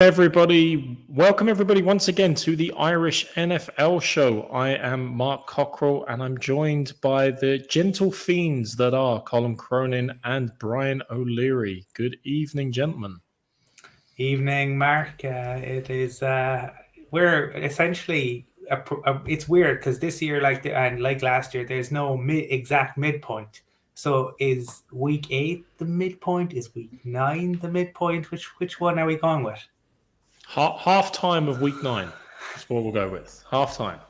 Everybody, welcome everybody once again to the Irish NFL show. I am Mark Cockrell and I'm joined by the gentle fiends that are Colin Cronin and Brian O'Leary. Good evening, gentlemen. Evening, Mark. It is. We're essentially. It's weird because this year, like last year, there's no exact midpoint. So is week 8 the midpoint? Is week 9 the midpoint? Which one are we going with? Half time of week 9 is what we'll go with. Half time.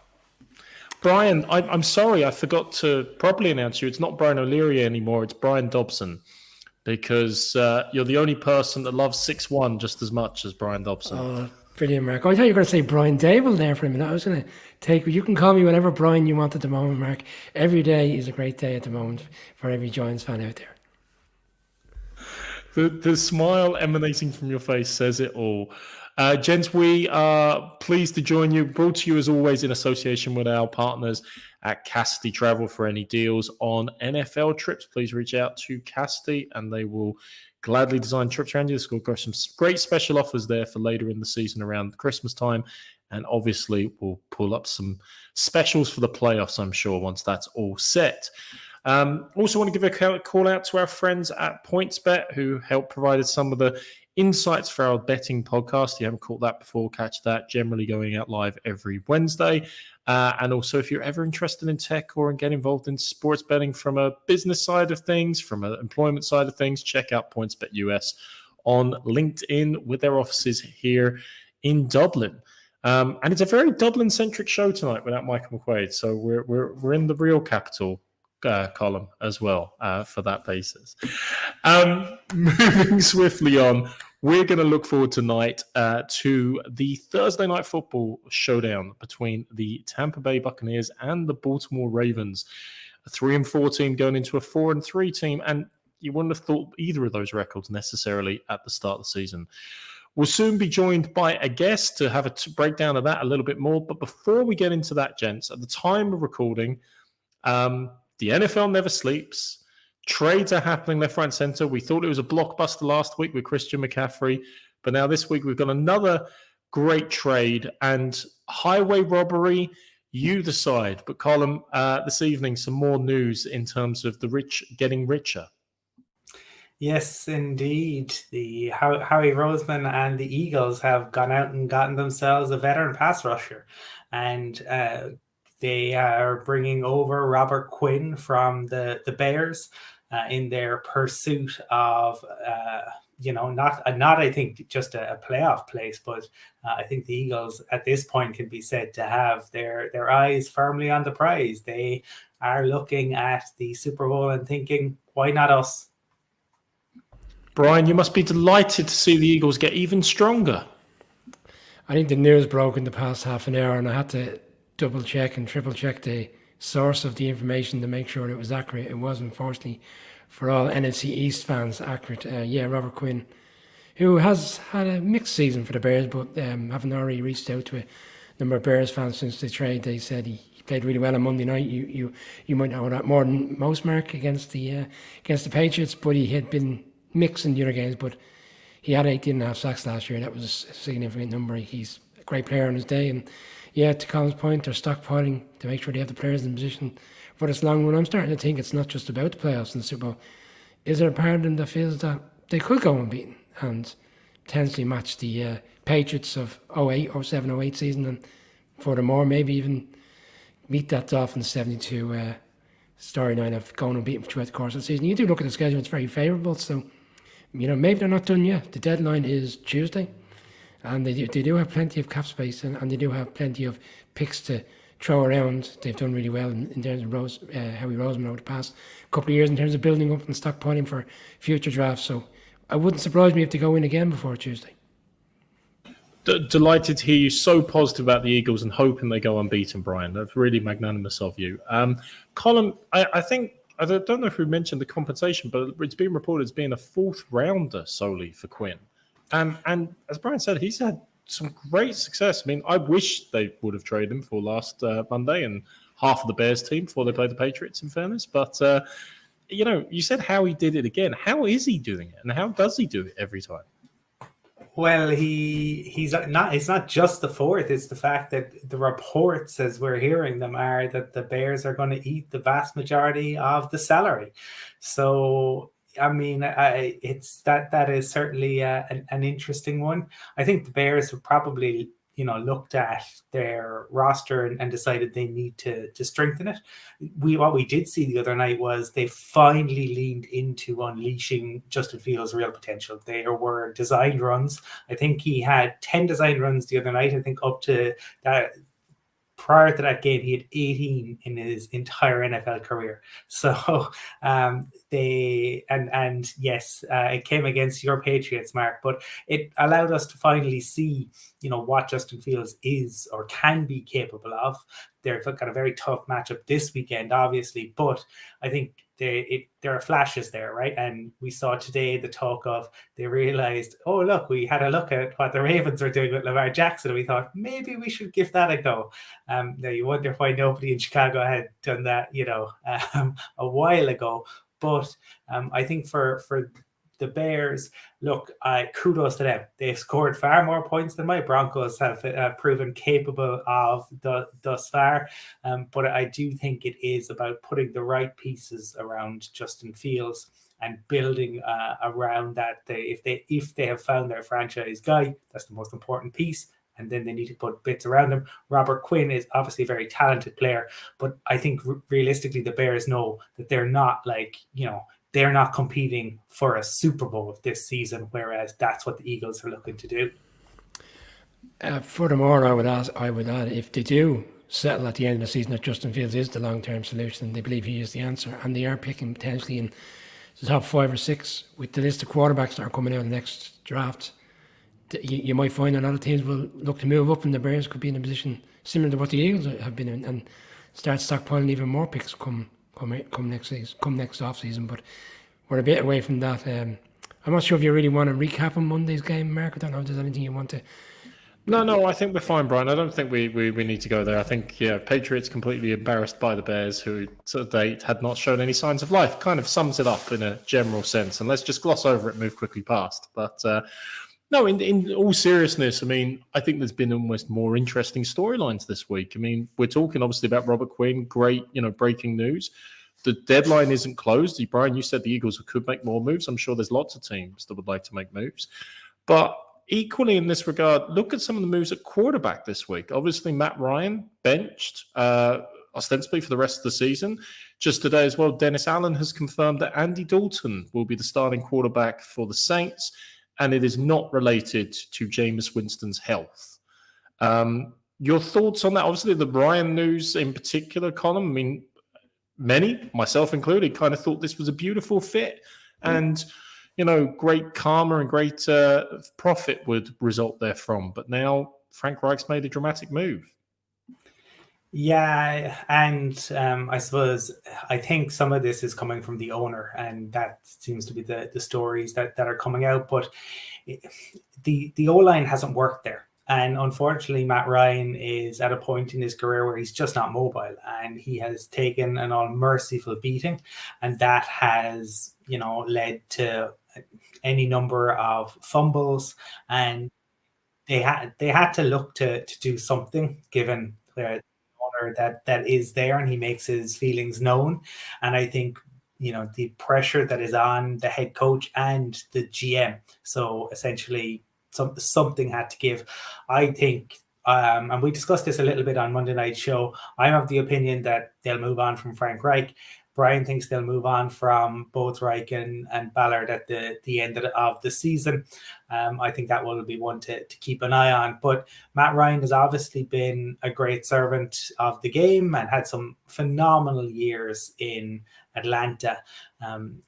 Brian, I'm sorry, I forgot to properly announce you. It's not Brian O'Leary anymore. It's Brian Dobson, because you're the only person that loves 6-1 just as much as Brian Dobson. Oh, brilliant, Mark. I thought you were going to say Brian Dable there for a minute. I was going to take, you can call me whatever Brian you want at the moment, Mark. Every day is a great day at the moment for every Giants fan out there. The smile emanating from your face says it all. Gents, we are pleased to join you. Brought to you as always in association with our partners at Cassidy Travel. For any deals on NFL trips, please reach out to Cassidy and they will gladly design trips around you. There's got some great special offers there for later in the season around Christmas time. And obviously, we'll pull up some specials for the playoffs, I'm sure, once that's all set. Also want to give a call out to our friends at PointsBet who helped provide some of the insights for our betting podcast. If you haven't caught that before, catch that. Generally going out live every Wednesday. And also, if you're ever interested in tech or in getting involved in sports betting from a business side of things, from an employment side of things, check out PointsBet US on LinkedIn with their offices here in Dublin. And it's a very Dublin-centric show tonight without Michael McQuaid. So we're in the real capital column as well for that basis. Moving swiftly on, we're going to look forward tonight to the Thursday night football showdown between the Tampa Bay Buccaneers and the Baltimore Ravens. A 3-4 team going into a 4-3 team, and you wouldn't have thought either of those records necessarily at the start of the season. We'll soon be joined by a guest to have a breakdown of that a little bit more. But before we get into that, gents, at the time of recording, the NFL never sleeps. Trades are happening left, right, and center. We thought it was a blockbuster last week with Christian McCaffrey, but now this week we've got another great trade and highway robbery. You decide. But Colin, this evening, some more news in terms of the rich getting richer. Yes, indeed. The Howie Roseman and the Eagles have gone out and gotten themselves a veteran pass rusher, and they are bringing over Robert Quinn from the Bears in their pursuit of, not I think just a playoff place, but I think the Eagles at this point can be said to have their eyes firmly on the prize. They are looking at the Super Bowl and thinking, why not us? Brian, you must be delighted to see the Eagles get even stronger. I think the news broke in the past half an hour and I had to double check and triple check the source of the information to make sure it was accurate. It was, unfortunately, for all NFC East fans, accurate. Robert Quinn, who has had a mixed season for the Bears, but having already reached out to a number of Bears fans since the trade, they said he played really well on Monday night. You might know that more than most, Mark, against the Patriots, but he had been mixed in the other games, but he had 18.5 sacks last year. That was a significant number. He's a great player on his day, and to Colin's point, they're stockpiling to make sure they have the players in position for this long run. I'm starting to think it's not just about the playoffs in the Super Bowl. Is there a part of them that feels that they could go unbeaten and potentially match the Patriots of 07-08 season, and furthermore, maybe even meet that Dolphins 72 storyline of going unbeaten throughout the course of the season? You do look at the schedule, it's very favourable, so maybe they're not done yet. The deadline is Tuesday, and they do have plenty of cap space, and they do have plenty of picks to throw around. They've done really well in terms of Howie Roseman over the past couple of years in terms of building up and stockpiling for future drafts. So I wouldn't surprise me if they go in again before Tuesday. Delighted to hear you so positive about the Eagles and hoping they go unbeaten, Brian. That's really magnanimous of you. Colin, I think, I don't know if we mentioned the compensation, but it's been reported as being a 4th rounder solely for Quinn. And as Brian said, he's had some great success. I mean, I wish they would have traded him for last Monday and half of the Bears team before they played the Patriots, in fairness. But, you said how he did it again. How is he doing it? And how does he do it every time? Well, he's not. It's not just the fourth. It's the fact that the reports, as we're hearing them, are that the Bears are going to eat the vast majority of the salary. So, I mean, it's that is certainly an interesting one. I think the Bears have probably looked at their roster and decided they need to strengthen it. What we did see the other night was they finally leaned into unleashing Justin Fields' real potential. There were designed runs. I think he had 10 designed runs the other night. I think up to that, prior to that game, he had 18 in his entire NFL career. So yes, it came against your Patriots, Mark, but it allowed us to finally see, what Justin Fields is or can be capable of. They've got a very tough matchup this weekend, obviously, but I think there are flashes there, right? And we saw today the talk of they realized, oh, look, we had a look at what the Ravens are doing with Lamar Jackson, and we thought maybe we should give that a go. Now you wonder why nobody in Chicago had done that, a while ago. But I think for the Bears, look, kudos to them. They've scored far more points than my Broncos have proven capable of thus far. But I do think it is about putting the right pieces around Justin Fields and building around that. If they have found their franchise guy, that's the most important piece. And then they need to put bits around him. Robert Quinn is obviously a very talented player, but I think realistically the Bears know that they're not they're not competing for a Super Bowl this season, whereas that's what the Eagles are looking to do. Furthermore, I would add, if they do settle at the end of the season that Justin Fields is the long-term solution, they believe he is the answer, and they are picking potentially in the top 5 or 6 with the list of quarterbacks that are coming out in the next draft. You might find a lot of teams will look to move up, and the Bears could be in a position similar to what the Eagles have been in, and start stockpiling even more picks come next off season. But we're a bit away from that. I'm not sure if you really want to recap on Monday's game, Mark. I don't know if there's anything you want to. No, I think we're fine, Brian. I don't think we need to go there. I think, Patriots completely embarrassed by the Bears, who to date had not shown any signs of life. Kind of sums it up in a general sense. And let's just gloss over it and move quickly past. But no, in all seriousness, I mean, I think there's been almost more interesting storylines this week. I mean, we're talking obviously about Robert Quinn, great, breaking news. The deadline isn't closed. Brian, you said the Eagles could make more moves. I'm sure there's lots of teams that would like to make moves. But equally in this regard, look at some of the moves at quarterback this week. Obviously, Matt Ryan benched ostensibly for the rest of the season. Just today as well, Dennis Allen has confirmed that Andy Dalton will be the starting quarterback for the Saints, and it is not related to Jameis Winston's health. Your thoughts on that? Obviously, the Ryan news in particular, Colin, I mean, many, myself included, kind of thought this was a beautiful fit. And, great karma and great profit would result therefrom. But now Frank Reich's made a dramatic move. Yeah, and I think some of this is coming from the owner, and that seems to be the stories that are coming out. But the O-line hasn't worked there. And unfortunately, Matt Ryan is at a point in his career where he's just not mobile, and he has taken an unmerciful beating. And that has, led to any number of fumbles, and they had to look to do something given the owner that is there, and he makes his feelings known. And I think the pressure that is on the head coach and the GM. So essentially, something had to give. I think, and we discussed this a little bit on Monday Night Show, I'm of the opinion that they'll move on from Frank Reich. Brian thinks they'll move on from both Reich and Ballard at the end of the season. I think that will be one to keep an eye on. But Matt Ryan has obviously been a great servant of the game and had some phenomenal years in Atlanta.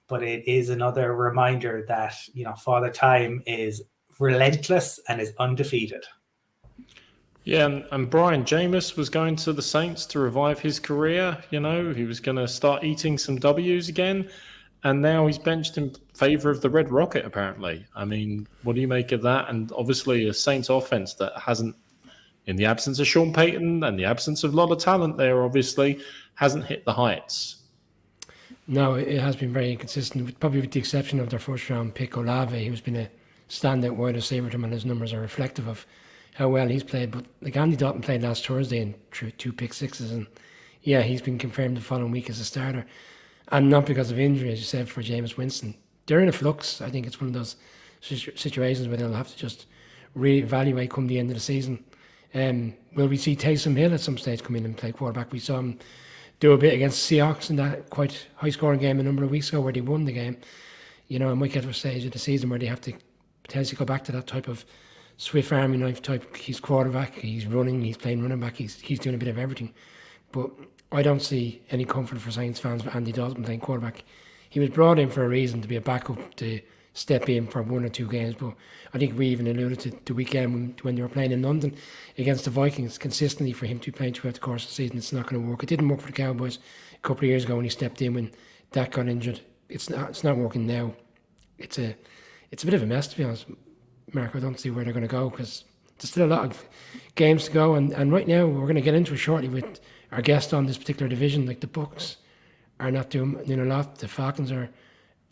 But it is another reminder that, Father Time is relentless and is undefeated. Yeah, and Brian, Jameis was going to the Saints to revive his career. He was going to start eating some W's again, and now he's benched in favor of the Red Rocket, apparently. I mean, what do you make of that? And obviously a Saints offense that hasn't, in the absence of Sean Payton and the absence of a lot of talent there, obviously, hasn't hit the heights. No, it has been very inconsistent, probably with the exception of their first-round pick, Olave, who's been a standout wide receiver to him, and his numbers are reflective of how well he's played. But like Andy Dalton played last Thursday and threw 2 pick sixes, and yeah, he's been confirmed the following week as a starter, and not because of injury, as you said, for Jameis Winston. They're in a flux. I think it's one of those situations where they'll have to just reevaluate come the end of the season. Will we see Taysom Hill at some stage come in and play quarterback? We saw him do a bit against the Seahawks in that quite high-scoring game a number of weeks ago where they won the game. You know, and might get to a stage of the season where they have to potentially go back to that type of Swift Army knife type. He's quarterback, he's running, he's playing running back, he's doing a bit of everything. But I don't see any comfort for Saints fans with Andy Dalton playing quarterback. He was brought in for a reason, to be a backup, to step in for 1 or 2 games. But I think we even alluded to the weekend when they were playing in London against the Vikings, consistently for him to be playing throughout the course of the season. It's not going to work. It didn't work for the Cowboys a couple of years ago when he stepped in when Dak got injured. It's not working now. It's a bit of a mess, to be honest, Mark. I don't see where they're going to go because there's still a lot of games to go. And right now, we're going to get into it shortly with our guest on this particular division. Like the Bucs are not doing a lot. The Falcons are,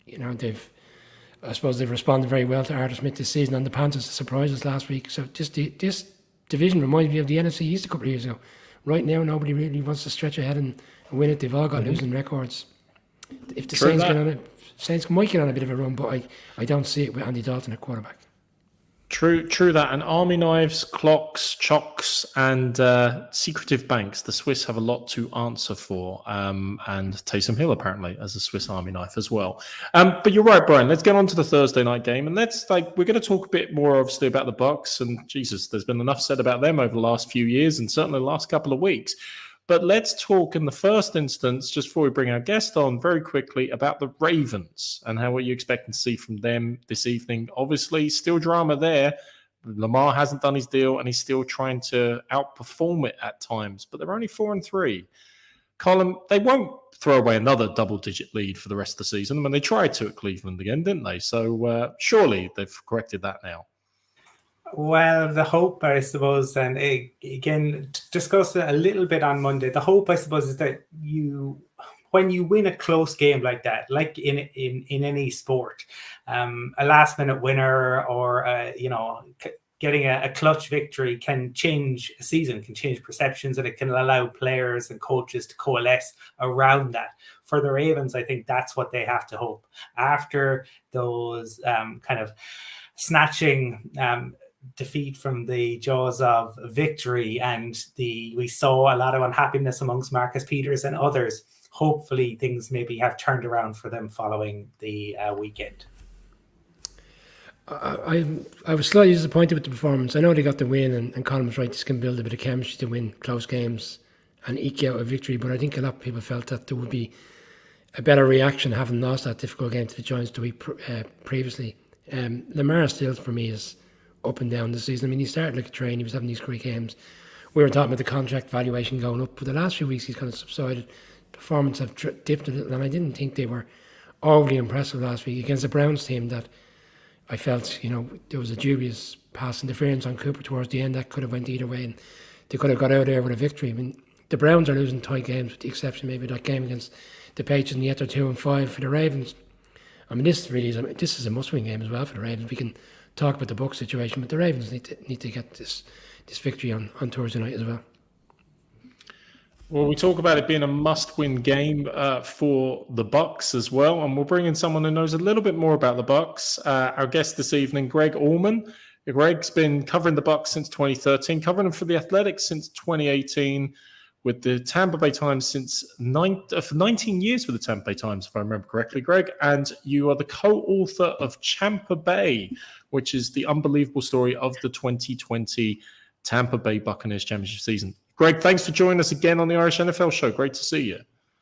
I suppose they've responded very well to Arthur Smith this season, and the Panthers surprised us last week. So just this division reminds me of the NFC East a couple of years ago. Right now, nobody really wants to stretch ahead and win it. They've all got losing records. If the Saints get on it, Saints might get on a bit of a run, but I don't see it with Andy Dalton at quarterback. True that. And army knives, clocks, chocks, and secretive banks. The Swiss have a lot to answer for. And Taysom Hill, apparently, as a Swiss army knife as well. But you're right, Brian. Let's get on to the Thursday night game. And we're going to talk a bit more, obviously, about the Bucs. And Jesus, there's been enough said about them over the last few years and certainly the last couple of weeks. But let's talk in the first instance, just before we bring our guest on, very quickly about the Ravens and what you expect to see from them this evening. Obviously, still drama there. Lamar hasn't done his deal, and he's still trying to outperform it at times. But they're only 4-3. Colin, they won't throw away another double-digit lead for the rest of the season. I mean, they tried to at Cleveland again, didn't they? So surely they've corrected that now. Well, the hope, I suppose, and again, discussed a little bit on Monday, the hope, I suppose, is that when you win a close game like that, like in any sport, a last-minute winner or, getting a clutch victory can change a season, can change perceptions, and it can allow players and coaches to coalesce around that. For the Ravens, I think that's what they have to hope. After those kind of snatching defeat from the jaws of victory, and we saw a lot of unhappiness amongst Marcus Peters and others. Hopefully things maybe have turned around for them following the weekend. I was slightly disappointed with the performance. I know they got the win, and Colin was right, this can build a bit of chemistry to win close games and eke out a victory, but I think a lot of people felt that there would be a better reaction having lost that difficult game to the Giants the week previously. Lamar still, for me, is up and down this season. I mean, he started like a train. He was having these great games. We were talking about the contract valuation going up, but the last few weeks he's kind of subsided. Performance have dipped a little, and I didn't think they were overly impressive last week against the Browns team that I felt, there was a dubious pass interference on Cooper towards the end that could have went either way, and they could have got out there with a victory. I mean, the Browns are losing tight games, with the exception maybe of that game against the Patriots, and yet they're 2-5 for the Ravens. I mean, this is a must-win game as well for the Ravens. We can talk about the Bucs situation, but the Ravens need to get this victory on Thursday night as well. Well, we talk about it being a must-win game for the Bucs as well, and we'll bring in someone who knows a little bit more about the Bucs. Our guest this evening, Greg Auman. Greg's been covering the Bucs since 2013, covering them for the Athletics since 2018, with the Tampa Bay Times since 19 years with the Tampa Bay Times, if I remember correctly, Greg. And you are the co-author of Tampa Bay, which is the unbelievable story of the 2020 Tampa Bay Buccaneers championship season. Greg, thanks for joining us again on the Irish NFL show. Great to see you.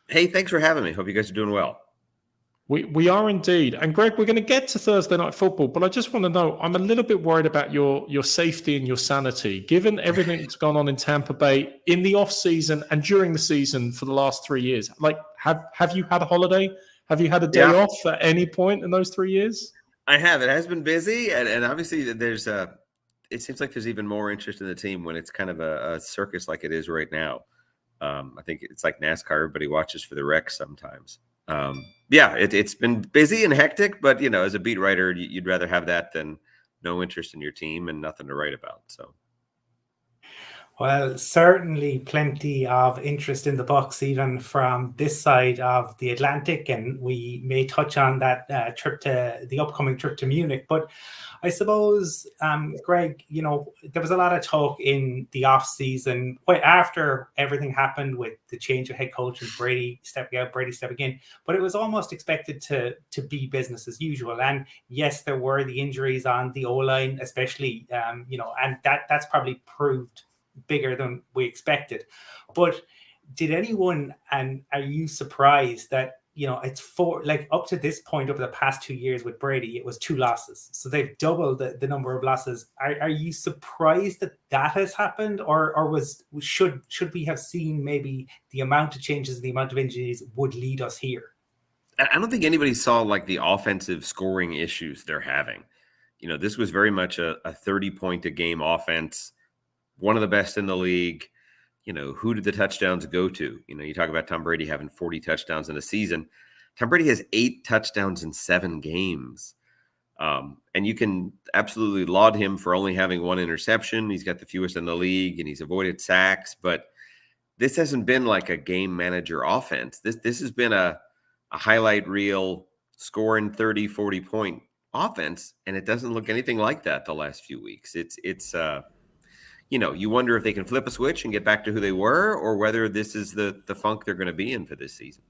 Hey, thanks for having me. Hope you guys are doing well. We are indeed. And Greg, we're going to get to Thursday Night Football, but I just want to know, I'm a little bit worried about your safety and your sanity, given everything that's gone on in Tampa Bay in the off-season and during the season for the last 3 years. Like, have you had a holiday? Have you had a day off at any point in those 3 years? I have. It has been busy, and obviously it seems like there's even more interest in the team when it's kind of a circus like it is right now. I think it's like NASCAR. Everybody watches for the wrecks sometimes. It's been busy and hectic, but as a beat writer, you'd rather have that than no interest in your team and nothing to write about. So. Well, certainly plenty of interest in the Bucs, even from this side of the Atlantic, and we may touch on that the upcoming trip to Munich. But I suppose, Greg, there was a lot of talk in the off season, quite after everything happened with the change of head coach and Brady stepping out, Brady stepping in. But it was almost expected to be business as usual. And yes, there were the injuries on the O-line, especially, and that's probably proved bigger than we expected. But did anyone, and are you surprised that it's up to this point over the past 2 years with Brady, it was 2 losses, so they've doubled the number of losses. Are you surprised that has happened, or should we have seen maybe the amount of changes, the amount of injuries would lead us here? I don't think anybody saw like the offensive scoring issues they're having. This was very much a 30-point a game offense, one of the best in the league. Who did the touchdowns go to? You talk about Tom Brady having 40 touchdowns in a season. Tom Brady has 8 touchdowns in 7 games. And you can absolutely laud him for only having 1 interception. He's got the fewest in the league, and he's avoided sacks. But this hasn't been like a game manager offense. This has been a highlight reel, scoring 30, 40-point offense, and it doesn't look anything like that the last few weeks. It's you wonder if they can flip a switch and get back to who they were, or whether this is the funk they're going to be in for this season.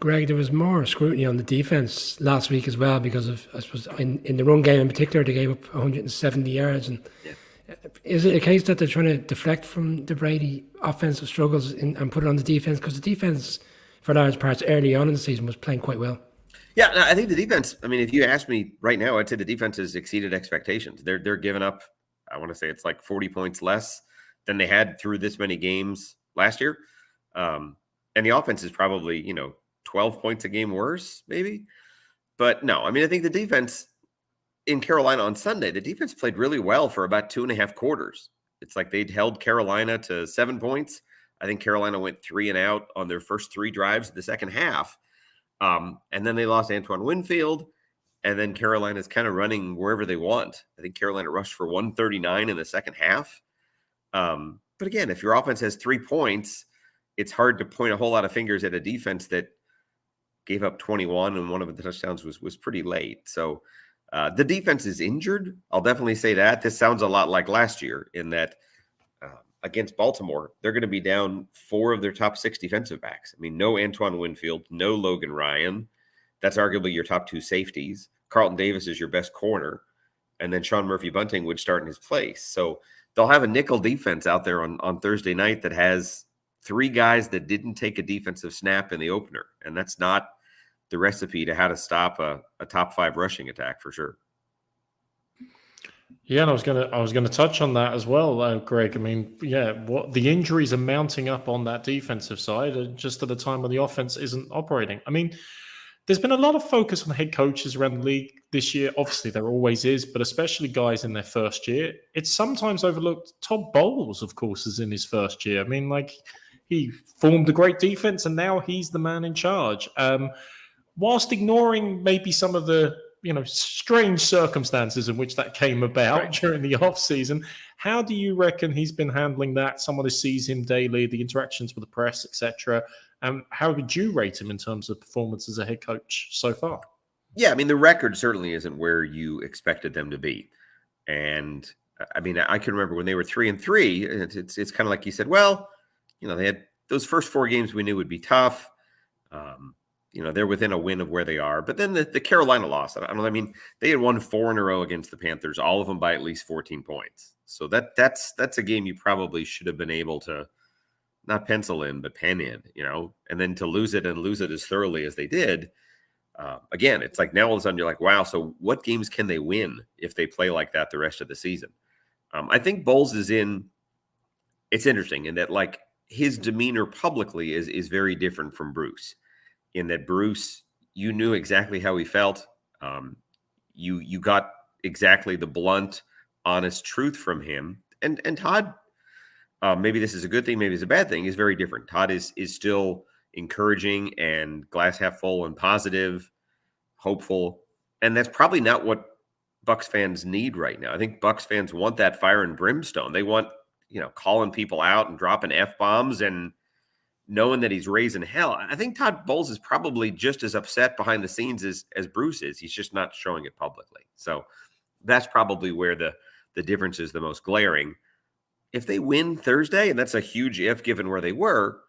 Greg, there was more scrutiny on the defense last week as well because of, I suppose, in the run game in particular, they gave up 170 yards. And is it a case that they're trying to deflect from the Brady offensive struggles and put it on the defense? Because the defense, for large parts, early on in the season was playing quite well. Yeah, I think the defense, if you ask me right now, I'd say the defense has exceeded expectations. They're giving up, I want to say it's like 40 points less than they had through this many games last year. And the offense is probably, 12 points a game worse, maybe. But no, I think the defense in Carolina on Sunday, the defense played really well for about 2.5 quarters. It's like they'd held Carolina to 7 points. I think Carolina went 3 and out on their first 3 drives of the second half. And then they lost Antoine Winfield. And then Carolina's kind of running wherever they want. I think Carolina rushed for 139 in the second half. But again, if your offense has 3 points, it's hard to point a whole lot of fingers at a defense that gave up 21, and one of the touchdowns was pretty late. So the defense is injured. I'll definitely say that. This sounds a lot like last year in that against Baltimore, they're going to be down 4 of their top 6 defensive backs. No Antoine Winfield, no Logan Ryan. That's arguably your top 2 safeties. Carlton Davis is your best corner. And then Sean Murphy-Bunting would start in his place. So they'll have a nickel defense out there on Thursday night that has 3 guys that didn't take a defensive snap in the opener. And that's not the recipe to how to stop a top 5 rushing attack for sure. Yeah, and I was gonna touch on that as well, Greg. What the injuries are mounting up on that defensive side, just at a time when the offense isn't operating. There's been a lot of focus on head coaches around the league this year. Obviously, there always is, but especially guys in their first year. It's sometimes overlooked. Todd Bowles, of course, is in his first year. He formed a great defense, and now he's the man in charge. Whilst ignoring maybe some of the strange circumstances in which that came about during the offseason, how do you reckon he's been handling that? Someone who sees him daily, the interactions with the press, etc. How would you rate him in terms of performance as a head coach so far? Yeah, the record certainly isn't where you expected them to be. And I can remember when they were 3-3, it's kind of like you said, well, they had those first 4 games we knew would be tough. They're within a win of where they are. But then the Carolina loss, they had won 4 in a row against the Panthers, all of them by at least 14 points. So that's a game you probably should have been able to not pencil in, but pen in, and then to lose it as thoroughly as they did. Again, it's like now all of a sudden you're like, wow, so what games can they win if they play like that the rest of the season? I think Bowles it's interesting in that like his demeanor publicly is very different from Bruce. In that Bruce, you knew exactly how he felt. You got exactly the blunt, honest truth from him. And Todd, maybe this is a good thing, maybe it's a bad thing, is very different. Todd is still encouraging and glass half full and positive, hopeful. And that's probably not what Bucs fans need right now. I think Bucs fans want that fire and brimstone. They want, calling people out and dropping F-bombs and knowing that he's raising hell. I think Todd Bowles is probably just as upset behind the scenes as Bruce is. He's just not showing it publicly. So that's probably where the difference is the most glaring. If they win Thursday, and that's a huge if given where they were,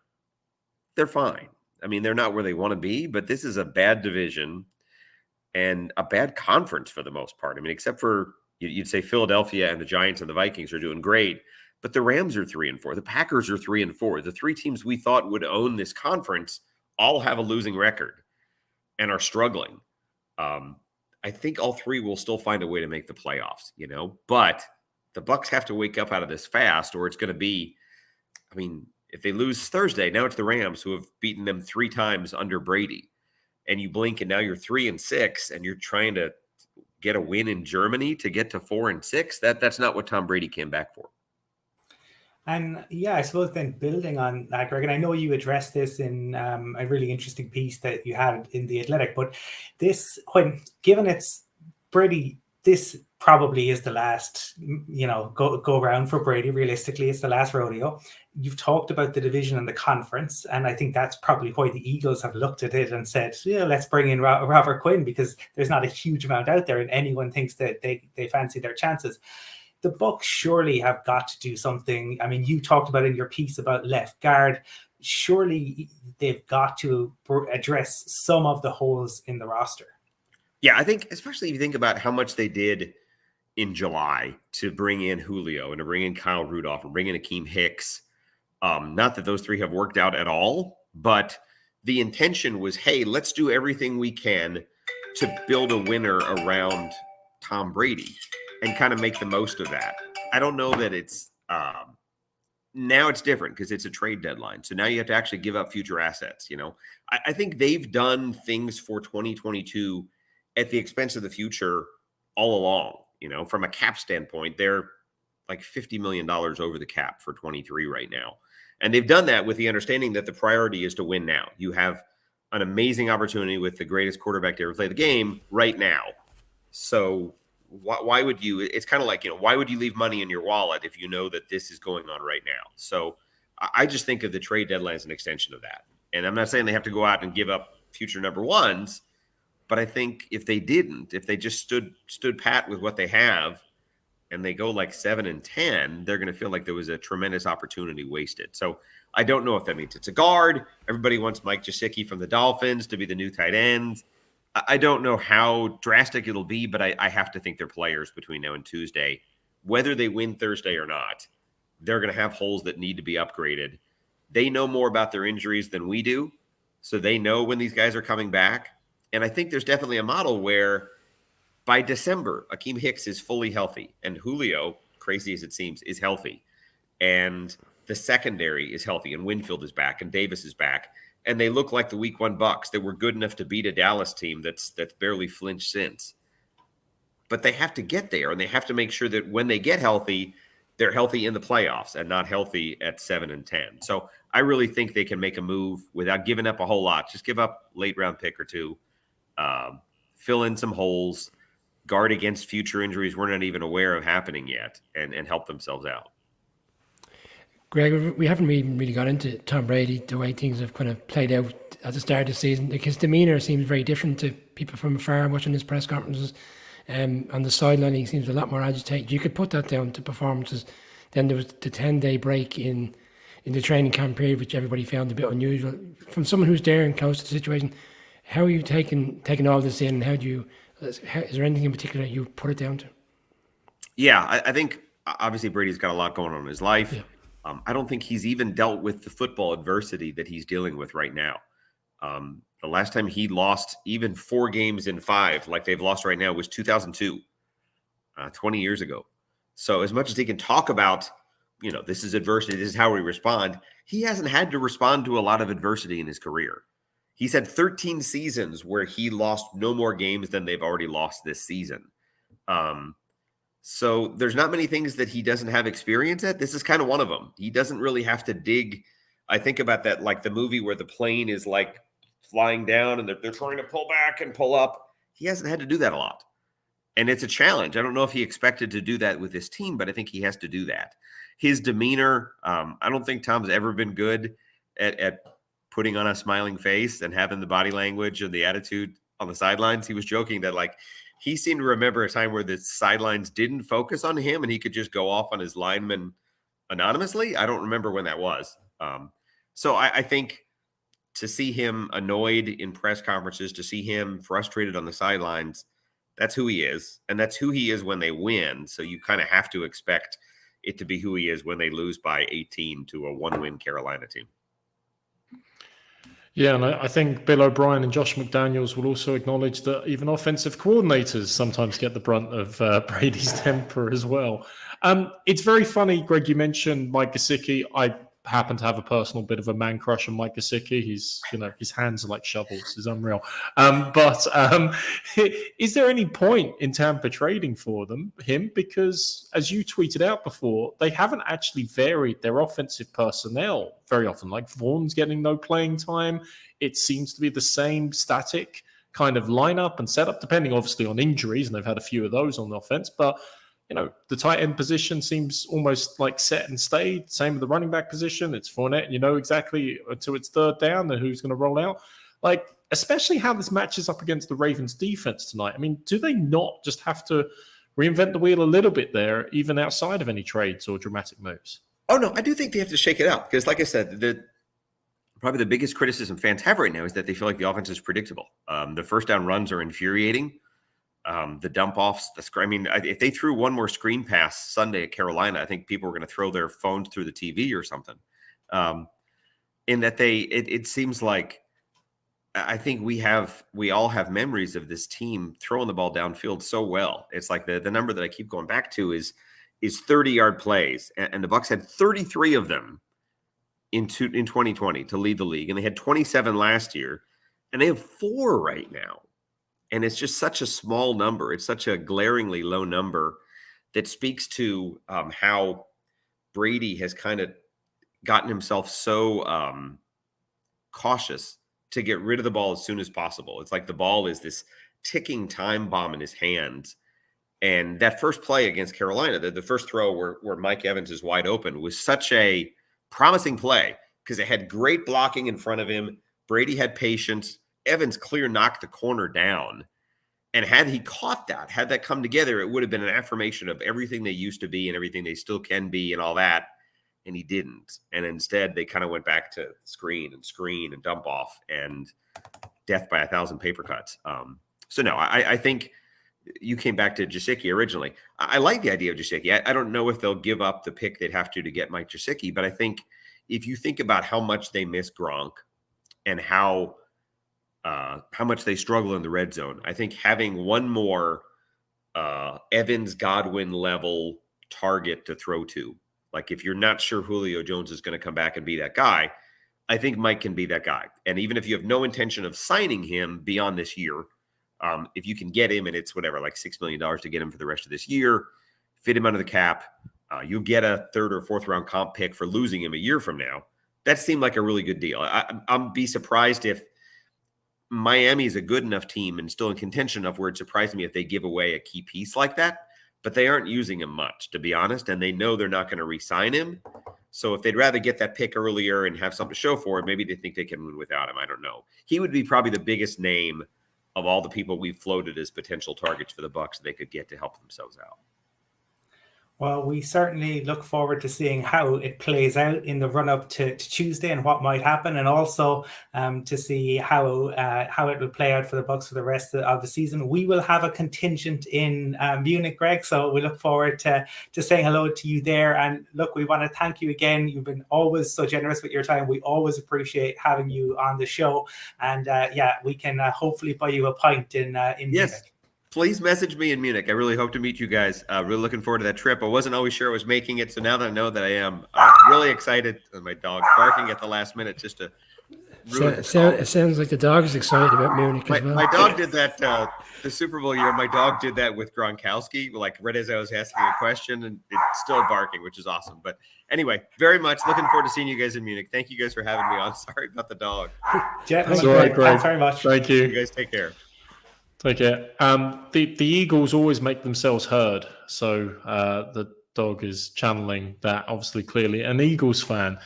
they're fine. I mean, they're not where they want to be, but this is a bad division and a bad conference for the most part. I mean, except for you'd say Philadelphia and the Giants and the Vikings are doing great, but the Rams are 3-4. The Packers are 3-4. The three teams we thought would own this conference all have a losing record and are struggling. I think all three will still find a way to make the playoffs, but the Bucs have to wake up out of this fast, or it's going to be, I mean, if they lose Thursday, now it's the Rams who have beaten them 3 times under Brady. And you blink and now you're 3-6 and you're trying to get a win in Germany to get to 4-6. That's not what Tom Brady came back for. And yeah, I suppose then building on that, Greg, and I know you addressed this in a really interesting piece that you had in The Athletic, but this, when given it's Brady, this probably is the last, go around for Brady. Realistically, it's the last rodeo. You've talked about the division and the conference, and I think that's probably why the Eagles have looked at it and said, yeah, let's bring in Robert Quinn, because there's not a huge amount out there and anyone thinks that they fancy their chances. The Bucs surely have got to do something. I mean, you talked about in your piece about left guard. Surely they've got to address some of the holes in the roster. Yeah, I think, especially if you think about how much they did in July to bring in Julio and to bring in Kyle Rudolph and bring in Akeem Hicks. Not that those three have worked out at all, but the intention was, hey, let's do everything we can to build a winner around Tom Brady and kind of make the most of that. I don't know that it's now it's different because it's a trade deadline. So now you have to actually give up future assets. I think they've done things for 2022 at the expense of the future all along. From a cap standpoint, they're like $50 million over the cap for 23 right now. And they've done that with the understanding that the priority is to win now. You have an amazing opportunity with the greatest quarterback to ever play the game right now. So why would you, it's kind of like, why would you leave money in your wallet if you know that this is going on right now? So I just think of the trade deadline as an extension of that. And I'm not saying they have to go out and give up future number ones, but I think if they didn't, if they just stood pat with what they have and they go like 7-10, they're going to feel like there was a tremendous opportunity wasted. So I don't know if that means it's a guard. Everybody wants Mike Gesicki from the Dolphins to be the new tight end. I don't know how drastic it'll be, but I have to think they're players between now and Tuesday. Whether they win Thursday or not, they're going to have holes that need to be upgraded. They know more about their injuries than we do, so they know when these guys are coming back. And I think there's definitely a model where by December, Akeem Hicks is fully healthy, and Julio, crazy as it seems, is healthy. And the secondary is healthy, and Winfield is back, and Davis is back. And they look like the week 1 Bucs that were good enough to beat a Dallas team that's barely flinched since. But they have to get there, and they have to make sure that when they get healthy, they're healthy in the playoffs and not healthy at 7-10. So I really think they can make a move without giving up a whole lot. Just give up late round pick or two, fill in some holes, guard against future injuries we're not even aware of happening yet, and help themselves out. Greg, we haven't really got into Tom Brady, the way things have kind of played out at the start of the season. Like, his demeanour seems very different to people from afar watching his press conferences. On the sideline, he seems a lot more agitated. You could put that down to performances. Then there was the 10-day break in the training camp period, which everybody found a bit unusual. From someone who's there and close to the situation, how are you taking all this in? Is there anything in particular that you put it down to? Yeah, I think obviously Brady's got a lot going on in his life. Yeah. I don't think he's even dealt with the football adversity that he's dealing with right now. The last time he lost even 4 games in 5, like they've lost right now, was 2002, 20 years ago. So as much as he can talk about, this is adversity, this is how we respond, he hasn't had to respond to a lot of adversity in his career. He's had 13 seasons where he lost no more games than they've already lost this season. So there's not many things that he doesn't have experience at. This is kind of one of them. He doesn't really have to dig. I think about that, like the movie where the plane is like flying down and they're trying to pull back and pull up. He hasn't had to do that a lot. And it's a challenge. I don't know if he expected to do that with his team, but I think he has to do that. His demeanor, I don't think Tom's ever been good at putting on a smiling face and having the body language and the attitude on the sidelines. He was joking that like he seemed to remember a time where the sidelines didn't focus on him and he could just go off on his linemen anonymously. I don't remember when that was. So I think to see him annoyed in press conferences, to see him frustrated on the sidelines, that's who he is. And that's who he is when they win. So you kind of have to expect it to be who he is when they lose by 18 to a 1-win Carolina team. Yeah, and I think Bill O'Brien and Josh McDaniels will also acknowledge that even offensive coordinators sometimes get the brunt of Brady's temper as well. It's very funny, Greg, you mentioned Mike Gesicki. I happen to have a personal bit of a man crush on Mike Gesicki. He's, his hands are like shovels. It's unreal. But is there any point in Tampa trading for him? Because as you tweeted out before, they haven't actually varied their offensive personnel very often. Like Vaughn's getting no playing time. It seems to be the same static kind of lineup and setup, depending obviously on injuries, and they've had a few of those on the offense. But the tight end position seems almost like set and stayed. Same with the running back position. It's Fournette. You know exactly until it's third down and who's going to roll out. Like, especially how this matches up against the Ravens defense tonight. I mean, do they not just have to reinvent the wheel a little bit there, even outside of any trades or dramatic moves? Oh, no, I do think they have to shake it up because, like I said, probably the biggest criticism fans have right now is that they feel like the offense is predictable. The first down runs are infuriating. The dump offs, if they threw one more screen pass Sunday at Carolina, I think people were going to throw their phones through the TV or something. In that it seems like, I think we all have memories of this team throwing the ball downfield so well. It's like the number that I keep going back to is 30-yard plays. And the Bucs had 33 of them in 2020 to lead the league. And they had 27 last year and they have 4 right now. And it's just such a small number. It's such a glaringly low number that speaks to how Brady has kind of gotten himself so cautious to get rid of the ball as soon as possible. It's like the ball is this ticking time bomb in his hands. And that first play against Carolina, the first throw where Mike Evans is wide open, was such a promising play because it had great blocking in front of him. Brady had patience. Evans clear knocked the corner down. And had he caught that, had that come together, it would have been an affirmation of everything they used to be and everything they still can be and all that. And he didn't. And instead, they kind of went back to screen and dump off and death by 1,000 paper cuts. So, no, I think you came back to Gesicki originally. I like the idea of Gesicki. I don't know if they'll give up the pick they'd have to get Mike Gesicki, but I think if you think about how much they miss Gronk and how much they struggle in the red zone, I think having one more Evans Godwin level target to throw to, like if you're not sure Julio Jones is going to come back and be that guy, I think Mike can be that guy. And even if you have no intention of signing him beyond this year, if you can get him and it's whatever, like $6 million to get him for the rest of this year, fit him under the cap, you'll get a 3rd or 4th round comp pick for losing him a year from now. That seemed like a really good deal. I'll be surprised if Miami is a good enough team and still in contention enough where it surprised me if they give away a key piece like that, but they aren't using him much, to be honest, and they know they're not going to re-sign him. So if they'd rather get that pick earlier and have something to show for it, maybe they think they can win without him. I don't know. He would be probably the biggest name of all the people we've floated as potential targets for the Bucs they could get to help themselves out. Well, we certainly look forward to seeing how it plays out in the run-up to Tuesday and what might happen, and also to see how it will play out for the Bucs for the rest of the season. We will have a contingent in Munich, Greg, so we look forward to saying hello to you there. And look, we want to thank you again. You've been always so generous with your time. We always appreciate having you on the show. And we can hopefully buy you a pint in Munich. Please message me in Munich. I really hope to meet you guys. Really looking forward to that trip. I wasn't always sure I was making it, so now that I know that I am, really excited. And my dog barking at the last minute just to ruin it. It sounds like the dog is excited about Munich as well. My dog did that the Super Bowl year. My dog did that with Gronkowski, like right as I was asking a question, and it's still barking, which is awesome. But anyway, very much looking forward to seeing you guys in Munich. Thank you guys for having me on. Sorry about the dog. Thanks very much. Thank you. You guys take care. Take it. The Eagles always make themselves heard, so the dog is channeling that obviously clearly. An Eagles fan.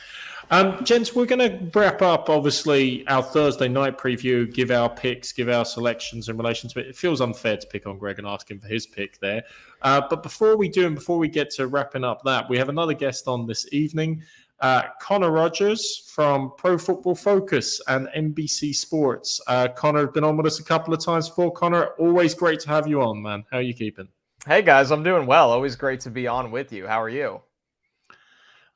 Gents, we're going to wrap up, obviously, our Thursday night preview, give our picks, give our selections in relation to it. It feels unfair to pick on Greg and ask him for his pick there. But before we do, and before we get to wrapping up that, we have another guest on this evening, Connor Rogers from Pro Football Focus and NBC Sports. Connor has been on with us a couple of times before. Connor, always great to have you on, man. How are you keeping? Hey, guys, I'm doing well. Always great to be on with you. How are you?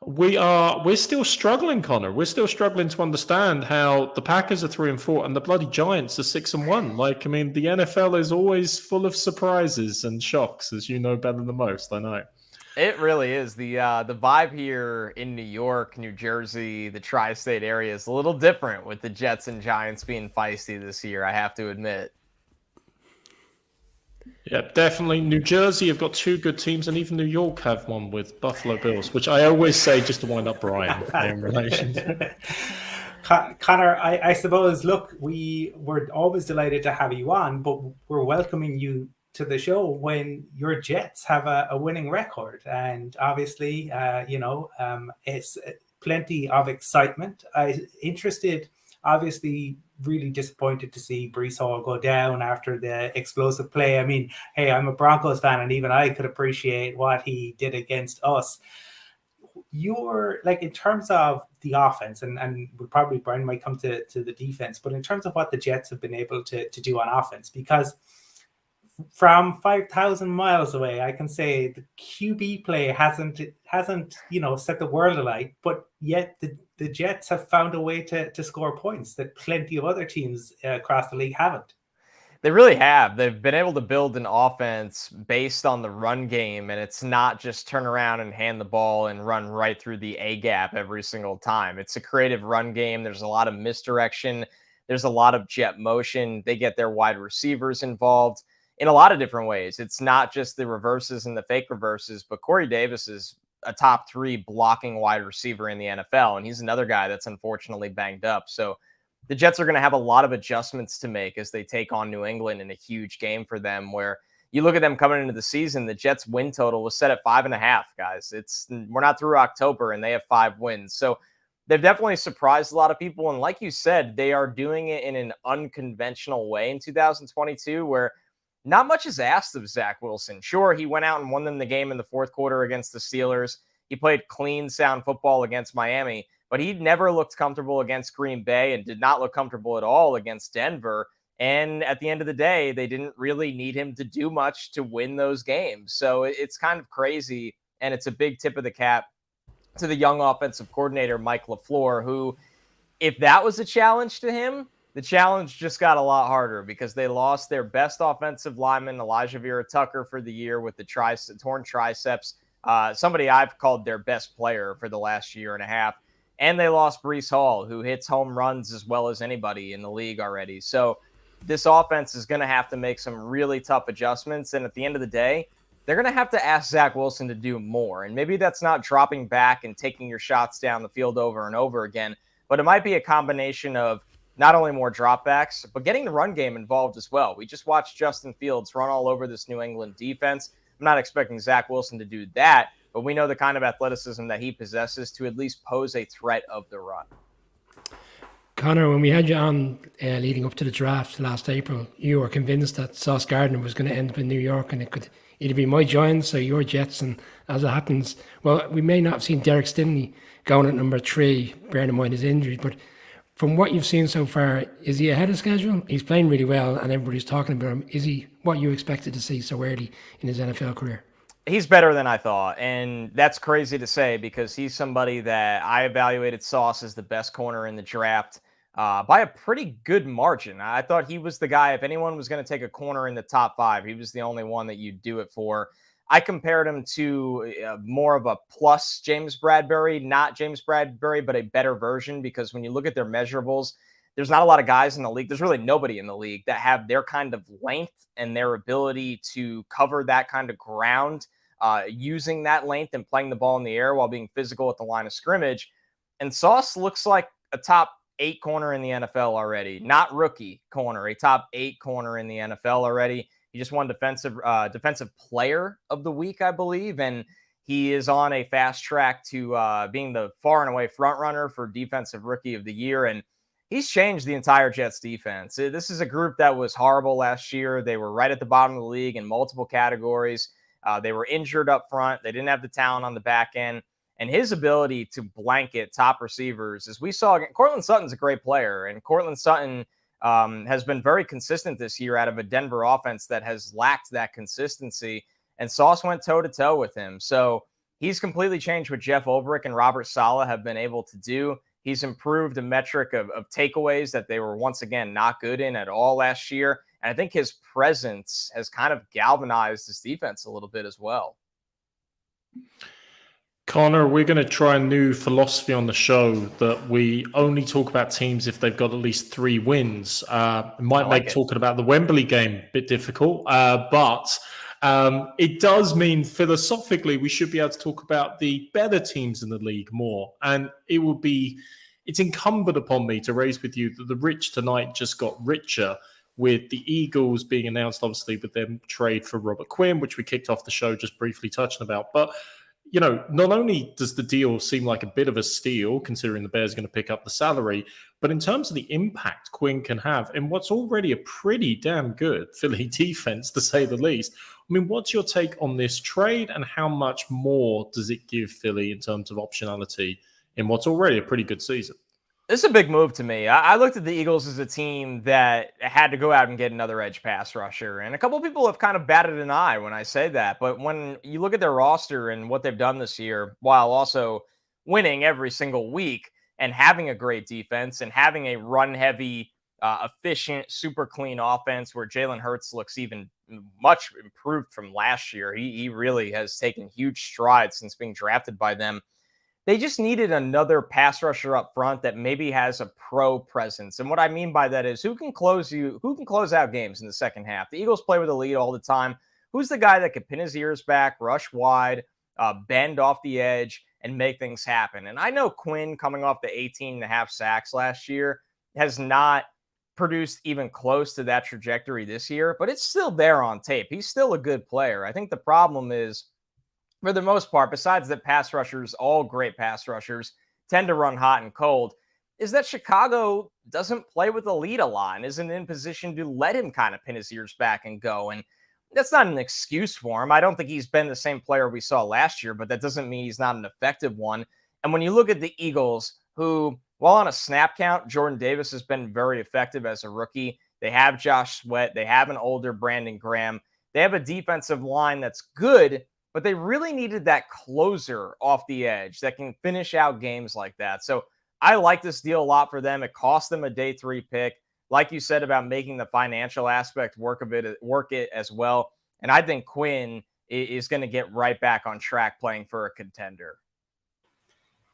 We're still struggling, Connor. We're still struggling to understand how the Packers are 3-4 and the bloody Giants are 6-1. Like, I mean, the NFL is always full of surprises and shocks, as you know better than most. I know. It really is. The vibe here in New York, New Jersey, the tri-state area is a little different with the Jets and Giants being feisty this year, I have to admit. Yeah, definitely. New Jersey have got two good teams, and even New York have one with Buffalo Bills, which I always say just to wind up Brian in relation to. Connor, I suppose, look, we were always delighted to have you on, but we're welcoming you to the show when your Jets have a winning record. And obviously, it's plenty of excitement. Obviously, really disappointed to see Breece Hall go down after the explosive play. I mean, hey, I'm a Broncos fan, and even I could appreciate what he did against us. You're like, in terms of the offense, and probably Brian might come to the defense, but in terms of what the Jets have been able to do on offense, because from 5,000 miles away, I can say the QB play hasn't set the world alight, but yet the Jets have found a way to score points that plenty of other teams across the league haven't. They really have. They've been able to build an offense based on the run game, and it's not just turn around and hand the ball and run right through the A gap every single time. It's a creative run game. There's a lot of misdirection. There's a lot of jet motion. They get their wide receivers involved in a lot of different ways. It's not just the reverses and the fake reverses, but Corey Davis is a top 3 blocking wide receiver in the NFL, and he's another guy that's unfortunately banged up. So the Jets are going to have a lot of adjustments to make as they take on New England in a huge game for them, where you look at them coming into the season, the Jets win total was set at 5.5, guys. We're not through October and they have 5 wins. So they've definitely surprised a lot of people. And like you said, they are doing it in an unconventional way in 2022, where not much is asked of Zach Wilson. Sure, he went out and won them the game in the fourth quarter against the Steelers. He played clean, sound football against Miami, but he never looked comfortable against Green Bay and did not look comfortable at all against Denver. And at the end of the day, they didn't really need him to do much to win those games. So it's kind of crazy, and it's a big tip of the cap to the young offensive coordinator, Mike LaFleur, who, if that was a challenge to him, the challenge just got a lot harder because they lost their best offensive lineman, Elijah Vera Tucker, for the year with the torn triceps, somebody I've called their best player for the last year and a half. And they lost Breece Hall, who hits home runs as well as anybody in the league already. So this offense is going to have to make some really tough adjustments. And at the end of the day, they're going to have to ask Zach Wilson to do more. And maybe that's not dropping back and taking your shots down the field over and over again, but it might be a combination of not only more dropbacks, but getting the run game involved as well. We just watched Justin Fields run all over this New England defense. I'm not expecting Zach Wilson to do that, but we know the kind of athleticism that he possesses to at least pose a threat of the run. Connor, when we had you on leading up to the draft last April, you were convinced that Sauce Gardner was going to end up in New York, and it could either be my Giants or your Jets. And as it happens, well, we may not have seen Derek Stingley going at number 3, bearing in mind his injury, but from what you've seen so far, is he ahead of schedule? He's playing really well, and everybody's talking about him. Is he what you expected to see so early in his NFL career? He's better than I thought, and that's crazy to say because he's somebody that I evaluated Sauce as the best corner in the draft by a pretty good margin. I thought he was the guy, if anyone was going to take a corner in the top 5, he was the only one that you'd do it for. I compared him to more of a plus James Bradbury, not James Bradbury, but a better version, because when you look at their measurables, there's not a lot of guys in the league. There's really nobody in the league that have their kind of length and their ability to cover that kind of ground using that length and playing the ball in the air while being physical at the line of scrimmage. And Sauce looks like a top 8 corner in the NFL already. Not rookie corner, a top 8 corner in the NFL already. He just won defensive player of the week, I believe, and he is on a fast track to being the far and away front runner for defensive rookie of the year. And he's changed the entire Jets defense. This is a group that was horrible last year. They were right at the bottom of the league in multiple categories. They were injured up front. They didn't have the talent on the back end. And his ability to blanket top receivers, as we saw, Courtland Sutton's a great player. And Courtland Sutton has been very consistent this year out of a Denver offense that has lacked that consistency. And Sauce went toe-to-toe with him. So he's completely changed what Jeff Ulbrich and Robert Saleh have been able to do. He's improved a metric of takeaways that they were once again not good in at all last year. And I think his presence has kind of galvanized his defense a little bit as well. Connor, we're going to try a new philosophy on the show that we only talk about teams if they've got at least 3 wins. It might make talking about the Wembley game a bit difficult, but it does mean philosophically we should be able to talk about the better teams in the league more. And it's incumbent upon me to raise with you that the rich tonight just got richer, with the Eagles being announced, obviously, with their trade for Robert Quinn, which we kicked off the show just briefly touching about. But not only does the deal seem like a bit of a steal, considering the Bears are going to pick up the salary, but in terms of the impact Quinn can have in what's already a pretty damn good Philly defense, to say the least. I mean, what's your take on this trade, and how much more does it give Philly in terms of optionality in what's already a pretty good season? This is a big move to me. I looked at the Eagles as a team that had to go out and get another edge pass rusher. And a couple of people have kind of batted an eye when I say that. But when you look at their roster and what they've done this year, while also winning every single week and having a great defense and having a run-heavy, efficient, super clean offense where Jalen Hurts looks even much improved from last year. He really has taken huge strides since being drafted by them. They just needed another pass rusher up front that maybe has a pro presence. And what I mean by that is who can close out games in the second half? The Eagles play with a lead all the time. Who's the guy that can pin his ears back, rush wide, bend off the edge, and make things happen? And I know Quinn, coming off the 18.5 sacks last year, has not produced even close to that trajectory this year, but it's still there on tape. He's still a good player. I think the problem is, for the most part, besides that pass rushers, all great pass rushers, tend to run hot and cold, is that Chicago doesn't play with the lead a lot and isn't in position to let him kind of pin his ears back and go. And that's not an excuse for him. I don't think he's been the same player we saw last year, but that doesn't mean he's not an effective one. And when you look at the Eagles, who, while on a snap count, Jordan Davis has been very effective as a rookie. They have Josh Sweat. They have an older Brandon Graham. They have a defensive line that's good, but they really needed that closer off the edge that can finish out games like that. So I like this deal a lot for them. It cost them a day 3 pick. Like you said about making the financial aspect work it as well. And I think Quinn is going to get right back on track playing for a contender.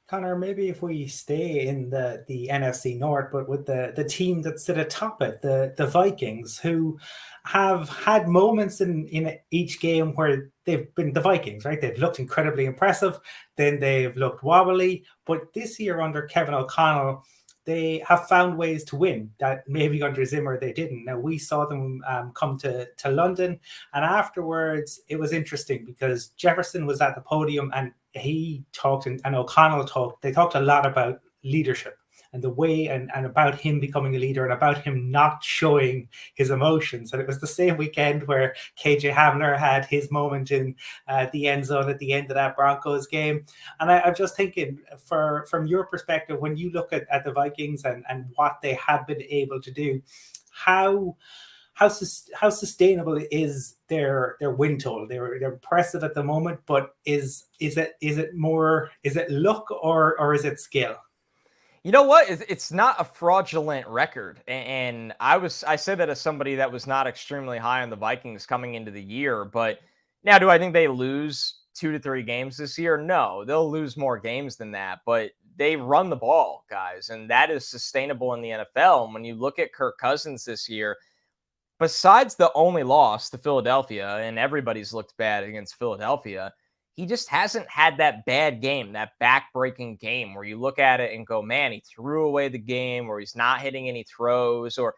Connor, maybe if we stay in the NFC North, but with the team that sit atop it, the Vikings, who have had moments in each game where they've been the Vikings, right? They've looked incredibly impressive, then they've looked wobbly. But this year under Kevin O'Connell, they have found ways to win that maybe under Zimmer they didn't. Now, we saw them come to London, and afterwards it was interesting because Jefferson was at the podium and he talked and O'Connell talked. They talked a lot about leadership and the way and about him becoming a leader and about him not showing his emotions. And it was the same weekend where KJ Hamler had his moment in the end zone at the end of that Broncos game. And I'm just thinking, from your perspective, when you look at the Vikings and what they have been able to do, how sustainable is their win total? They're impressive at the moment, but is it luck or is it skill? You know what? It's not a fraudulent record. And I say that as somebody that was not extremely high on the Vikings coming into the year. But now, do I think they lose 2 to 3 games this year? No, they'll lose more games than that. But they run the ball, guys, and that is sustainable in the NFL. And when you look at Kirk Cousins this year, besides the only loss to Philadelphia, and everybody's looked bad against Philadelphia, he just hasn't had that bad game, that back-breaking game where you look at it and go, man, he threw away the game, or he's not hitting any throws, or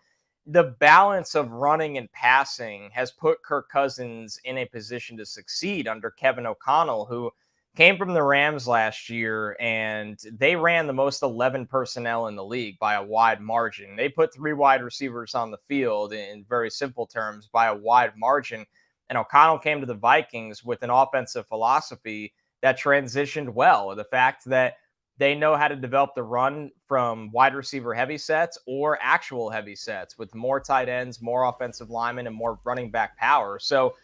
the balance of running and passing has put Kirk Cousins in a position to succeed under Kevin O'Connell, who came from the Rams last year, and they ran the most 11 personnel in the league by a wide margin. They put 3 wide receivers on the field in very simple terms by a wide margin. And O'Connell came to the Vikings with an offensive philosophy that transitioned well. The fact that they know how to develop the run from wide receiver heavy sets or actual heavy sets with more tight ends, more offensive linemen, and more running back power. So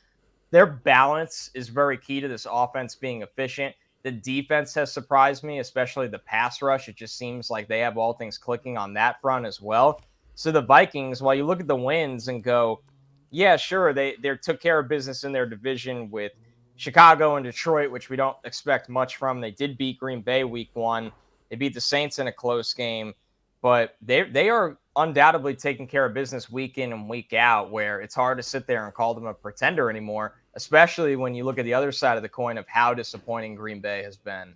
their balance is very key to this offense being efficient. The defense has surprised me, especially the pass rush. It just seems like they have all things clicking on that front as well. So the Vikings, while you look at the wins and go, yeah, sure, they took care of business in their division with Chicago and Detroit, which we don't expect much from. They did beat Green Bay week 1. They beat the Saints in a close game. But they are undoubtedly taking care of business week in and week out, where it's hard to sit there and call them a pretender anymore, especially when you look at the other side of the coin of how disappointing Green Bay has been.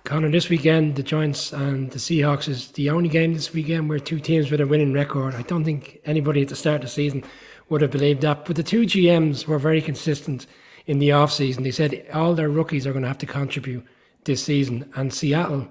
Connor, this weekend, the Giants and the Seahawks is the only game this weekend where 2 teams with a winning record. I don't think anybody at the start of the season would have believed that. But the 2 GMs were very consistent in the offseason. They said all their rookies are going to have to contribute this season. And Seattle,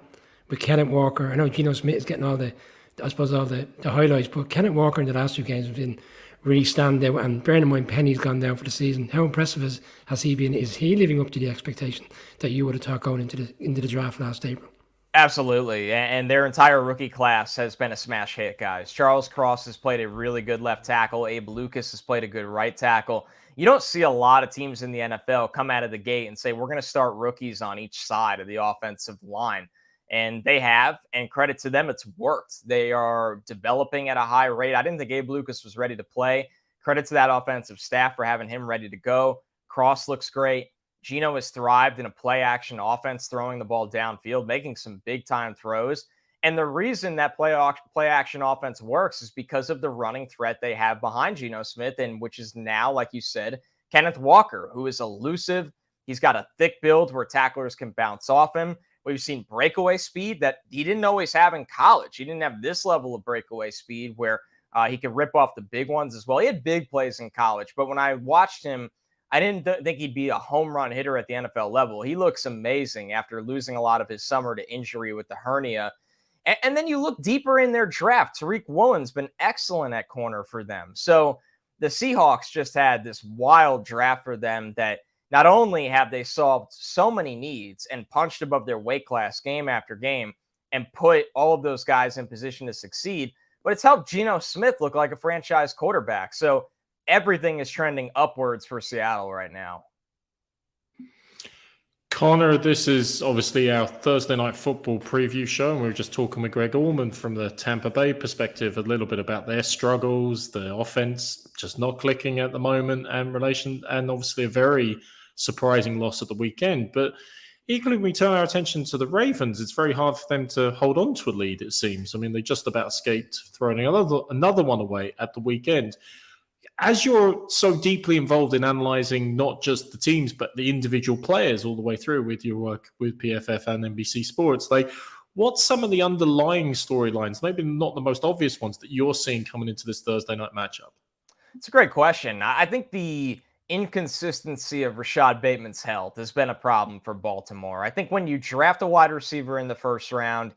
with Kenneth Walker, I know Geno Smith is getting all the highlights, but Kenneth Walker in the last 2 games has been really stand out. And bearing in mind Penny's gone down for the season, how impressive has he been? Is he living up to the expectation that you would have thought going into the draft last April? Absolutely. And their entire rookie class has been a smash hit, guys. Charles Cross has played a really good left tackle. Abe Lucas has played a good right tackle. You don't see a lot of teams in the NFL come out of the gate and say, we're going to start rookies on each side of the offensive line. And they have, and credit to them, it's worked. They are developing at a high rate. I didn't think Abe Lucas was ready to play. Credit to that offensive staff for having him ready to go. Cross looks great. Geno has thrived in a play-action offense, throwing the ball downfield, making some big-time throws. And the reason that play-action offense works is because of the running threat they have behind Geno Smith, and which is now, like you said, Kenneth Walker, who is elusive. He's got a thick build where tacklers can bounce off him. We've seen breakaway speed that he didn't always have in college. He didn't have this level of breakaway speed where he could rip off the big ones as well. He had big plays in college, but when I watched him, I didn't think he'd be a home run hitter at the NFL level. He looks amazing after losing a lot of his summer to injury with the hernia. And then you look deeper in their draft. Tariq Woolen's been excellent at corner for them. So the Seahawks just had this wild draft for them that not only have they solved so many needs and punched above their weight class game after game and put all of those guys in position to succeed, but it's helped Geno Smith look like a franchise quarterback. So everything is trending upwards for Seattle right now. Connor, this is obviously our Thursday Night Football preview show, and we were just talking with Greg Auman from the Tampa Bay perspective a little bit about their struggles, the offense just not clicking at the moment, and obviously a very surprising loss at the weekend. But equally, when we turn our attention to the Ravens, it's very hard for them to hold on to a lead, it seems. I mean, they just about escaped throwing another one away at the weekend. As you're so deeply involved in analyzing not just the teams, but the individual players all the way through with your work with PFF and NBC Sports, what's some of the underlying storylines, maybe not the most obvious ones, that you're seeing coming into this Thursday night matchup? It's a great question. I think the inconsistency of Rashad Bateman's health has been a problem for Baltimore. I think when you draft a wide receiver in the first round,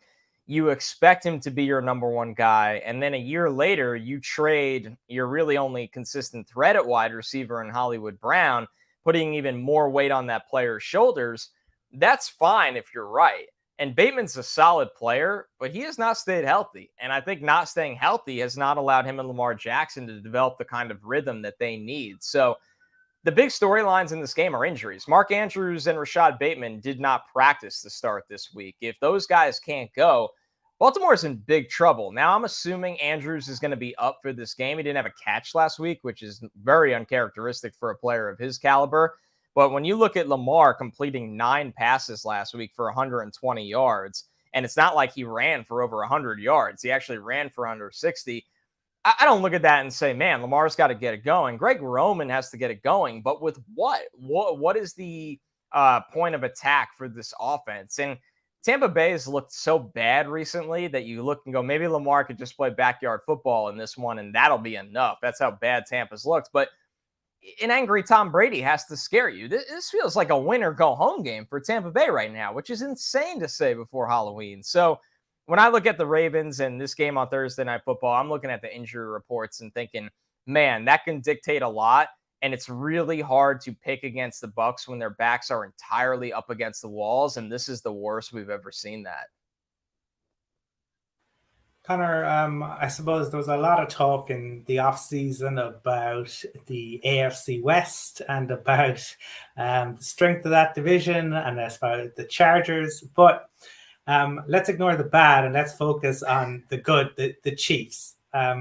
you expect him to be your number 1 guy. And then a year later, you trade your really only consistent threat at wide receiver in Hollywood Brown, putting even more weight on that player's shoulders. That's fine if you're right. And Bateman's a solid player, but he has not stayed healthy. And I think not staying healthy has not allowed him and Lamar Jackson to develop the kind of rhythm that they need. So the big storylines in this game are injuries. Mark Andrews and Rashad Bateman did not practice to start this week. If those guys can't go, Baltimore's in big trouble. Now, I'm assuming Andrews is going to be up for this game. He didn't have a catch last week, which is very uncharacteristic for a player of his caliber. But when you look at Lamar completing 9 passes last week for 120 yards, and it's not like he ran for over 100 yards. He actually ran for under 60. I don't look at that and say, man, Lamar's got to get it going. Greg Roman has to get it going, but with what? What is the point of attack for this offense. And Tampa Bay has looked so bad recently that you look and go, maybe Lamar could just play backyard football in this one, and that'll be enough. That's how bad Tampa's looked. But an angry Tom Brady has to scare you. This feels like a win or go home game for Tampa Bay right now, which is insane to say before Halloween. So when I look at the Ravens and this game on Thursday Night Football, I'm looking at the injury reports and thinking, man, that can dictate a lot. And it's really hard to pick against the Bucs when their backs are entirely up against the walls. And this is the worst we've ever seen that. Connor, I suppose there was a lot of talk in the offseason about the AFC West and about the strength of that division and about the Chargers. But let's ignore the bad and let's focus on the good, the Chiefs.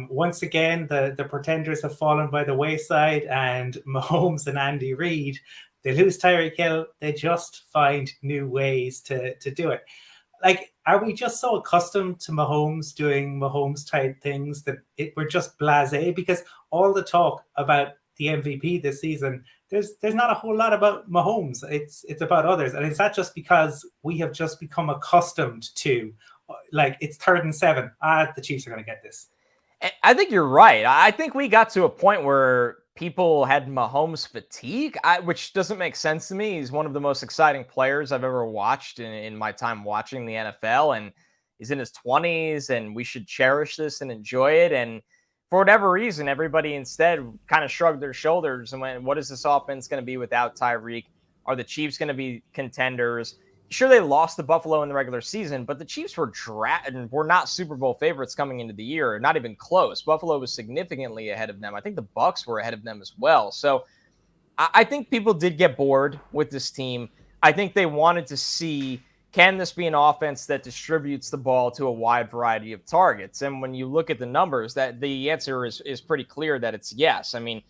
Once again, the pretenders have fallen by the wayside, and Mahomes and Andy Reid, they lose Tyreek Hill, they just find new ways to do it. Like, are we just so accustomed to Mahomes doing Mahomes type things that we're just blasé? Because all the talk about the MVP this season, there's not a whole lot about Mahomes. It's about others. And it's not just because we have just become accustomed to, like, it's 3rd and 7. The Chiefs are going to get this. I think you're right. I think we got to a point where people had Mahomes fatigue, which doesn't make sense to me. He's one of the most exciting players I've ever watched in my time watching the NFL, and he's in his 20s, and we should cherish this and enjoy it. And for whatever reason, everybody instead kind of shrugged their shoulders and went, what is this offense going to be without Tyreek? Are the Chiefs going to be contenders? Sure, they lost to Buffalo in the regular season, but the Chiefs were not Super Bowl favorites coming into the year, not even close. Buffalo was significantly ahead of them. I think the Bucs were ahead of them as well. So I think people did get bored with this team. I think they wanted to see, can this be an offense that distributes the ball to a wide variety of targets? And when you look at the numbers, that the answer is pretty clear that it's yes. I mean,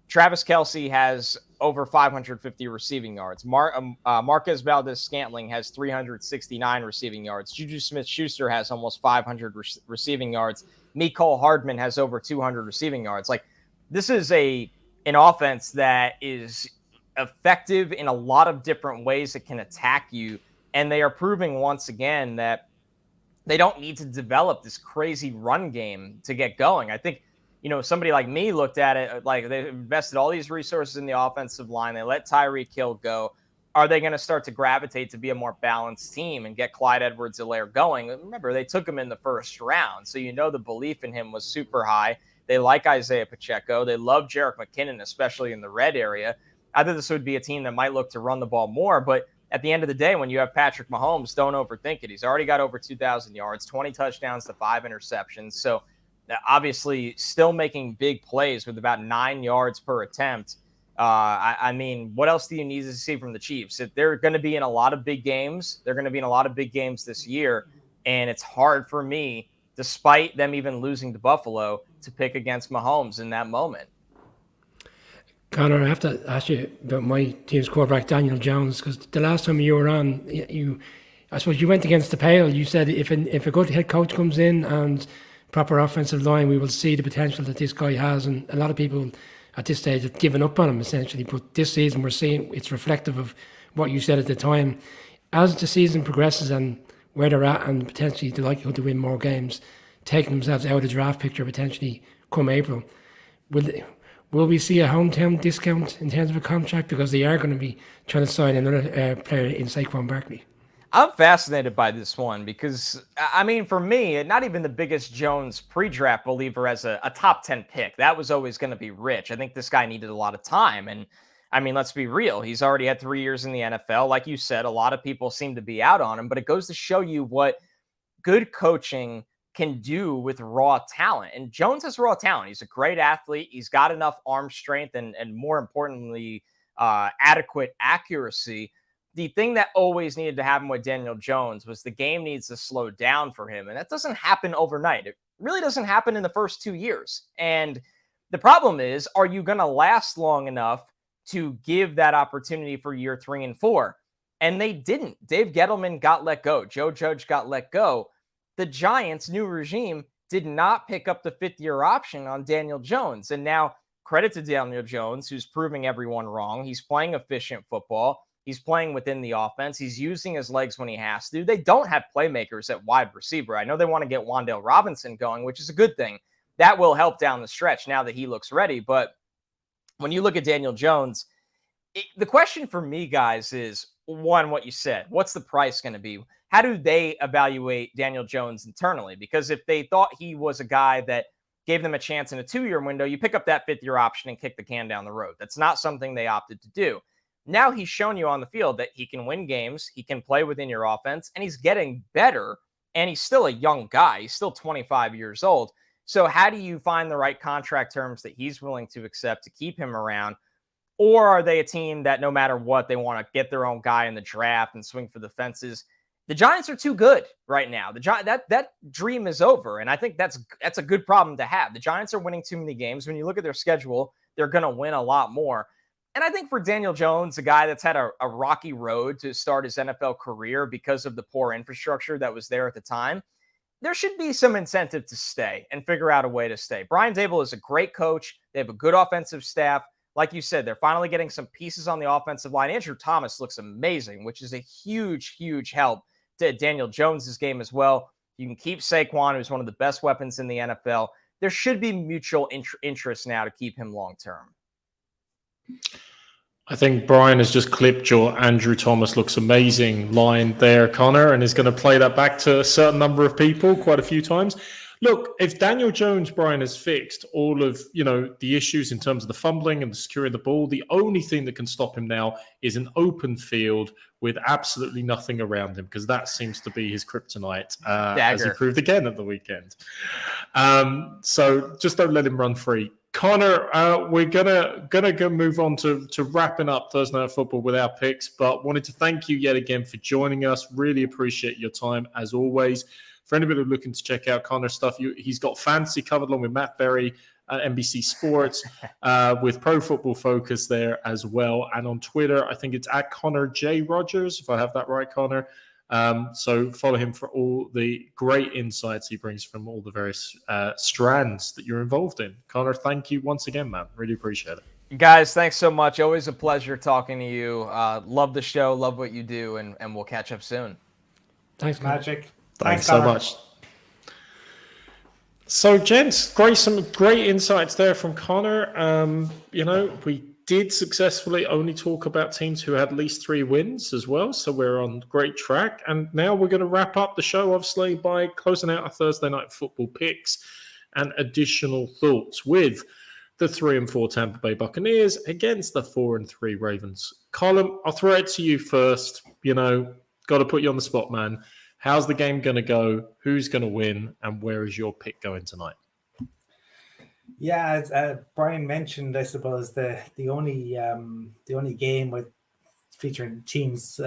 Travis Kelce has over 550 receiving yards. Marquez Valdez-Scantling has 369 receiving yards. Juju Smith-Schuster has almost 500 receiving yards. Mecole Hardman has over 200 receiving yards. Like, this is an offense that is effective in a lot of different ways. It can attack you, and they are proving once again that they don't need to develop this crazy run game to get going. I think, somebody like me looked at it like they invested all these resources in the offensive line. They let Tyreek Hill go. Are they going to start to gravitate to be a more balanced team and get Clyde Edwards-Helaire going? Remember, they took him in the first round, so the belief in him was super high. They like Isaiah Pacheco. They love Jerick McKinnon, especially in the red area. I think this would be a team that might look to run the ball more, but at the end of the day, when you have Patrick Mahomes, don't overthink it. He's already got over 2,000 yards, 20 touchdowns to 5 interceptions. So obviously still making big plays with about 9 yards per attempt. I mean, what else do you need to see from the Chiefs? If they're going to be in a lot of big games, they're going to be in a lot of big games this year. And it's hard for me, despite them even losing to Buffalo, to pick against Mahomes in that moment. Connor, I have to ask you about my team's quarterback, Daniel Jones, because the last time you were on, I suppose you went against the pale. You said if a good head coach comes in and proper offensive line, we will see the potential that this guy has. And a lot of people at this stage have given up on him, essentially. But this season, we're seeing it's reflective of what you said at the time. As the season progresses and where they're at, and potentially the likelihood to win more games, taking themselves out of the draft picture potentially come April, will we see a hometown discount in terms of a contract? Because they are going to be trying to sign another player in Saquon Barkley. I'm fascinated by this one because, I mean, for me, not even the biggest Jones pre-draft believer as a top 10 pick. That was always going to be Rich. I think this guy needed a lot of time. And, I mean, let's be real. He's already had 3 years in the NFL. Like you said, a lot of people seem to be out on him. But it goes to show you what good coaching can do with raw talent. And Jones has raw talent. He's a great athlete. He's got enough arm strength and more importantly, adequate accuracy. The thing that always needed to happen with Daniel Jones was the game needs to slow down for him. And that doesn't happen overnight. It really doesn't happen in the first 2 years. And the problem is, are you going to last long enough to give that opportunity for year 3 and 4? And they didn't. Dave Gettleman got let go. Joe Judge got let go. The Giants' new regime did not pick up the 5th-year option on Daniel Jones. And now, credit to Daniel Jones, who's proving everyone wrong. He's playing efficient football. He's playing within the offense. He's using his legs when he has to. They don't have playmakers at wide receiver. I know they want to get Wan'Dale Robinson going, which is a good thing. That will help down the stretch now that he looks ready. But when you look at Daniel Jones, the question for me, guys, is one, what you said. What's the price going to be? How do they evaluate Daniel Jones internally? Because if they thought he was a guy that gave them a chance in a 2-year window, you pick up that 5th-year option and kick the can down the road. That's not something they opted to do. Now he's shown you on the field that he can win games, he can play within your offense, and he's getting better, and he's still a young guy. He's still 25 years old. So how do you find the right contract terms that he's willing to accept to keep him around? Or are they a team that no matter what, they want to get their own guy in the draft and swing for the fences? The Giants are too good right now. That dream is over, and I think that's a good problem to have. The Giants are winning too many games. When you look at their schedule, they're going to win a lot more. And I think for Daniel Jones, a guy that's had a rocky road to start his NFL career because of the poor infrastructure that was there at the time, there should be some incentive to stay and figure out a way to stay. Brian Daboll is a great coach. They have a good offensive staff. Like you said, they're finally getting some pieces on the offensive line. Andrew Thomas looks amazing, which is a huge, huge help to Daniel Jones's game as well. You can keep Saquon, who's one of the best weapons in the NFL. There should be mutual interest now to keep him long-term. I think Brian has just clipped your Andrew Thomas looks amazing line there, Connor, and is going to play that back to a certain number of people quite a few times. Look, if Daniel Jones, Brian, has fixed all of, the issues in terms of the fumbling and the securing the ball, the only thing that can stop him now is an open field with absolutely nothing around him, because that seems to be his kryptonite, as he proved again at the weekend. So just don't let him run free. Connor, we're gonna move on to wrapping up Thursday Night Football with our picks, but wanted to thank you yet again for joining us. Really appreciate your time as always. For anybody looking to check out Connor's stuff, he's got fantasy covered along with Matt Berry at NBC Sports with Pro Football Focus there as well. And on Twitter, I think it's at Connor J. Rogers, if I have that right, Connor. So follow him for all the great insights he brings from all the various strands that you're involved in. Connor, thank you once again, man. Really appreciate it. Guys, thanks so much. Always a pleasure talking to you. Love the show, love what you do, and we'll catch up soon. Thanks, Connor. Magic. Thanks so much. So, gents, some great insights there from Connor. We did successfully only talk about teams who had at least 3 wins as well, so we're on great track. And now we're going to wrap up the show, obviously, by closing out our Thursday Night Football picks and additional thoughts with the 3-4 Tampa Bay Buccaneers against the 4-3 Ravens. Colin, I'll throw it to you first. Got to put you on the spot, man. How's the game going to go? Who's going to win? And where is your pick going tonight? Yeah, as Brian mentioned, I suppose the only game with featuring teams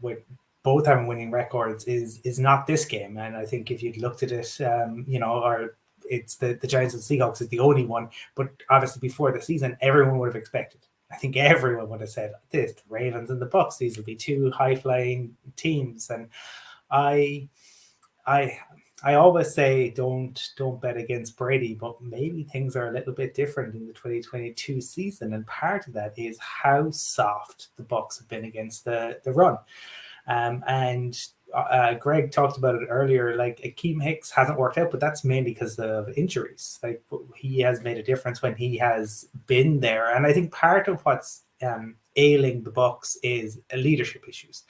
with both having winning records is not this game. And I think if you'd looked at it, or it's the Giants and Seahawks is the only one. But obviously before the season, everyone would have expected. I think everyone would have said this: the Ravens and the Bucs. These will be 2 high-flying teams. And I always say don't bet against Brady, but maybe things are a little bit different in the 2022 season, and part of that is how soft the Bucs have been against the run. And Greg talked about it earlier. Like Akeem Hicks hasn't worked out, but that's mainly because of injuries. Like he has made a difference when he has been there, and I think part of what's ailing the Bucs is leadership issues.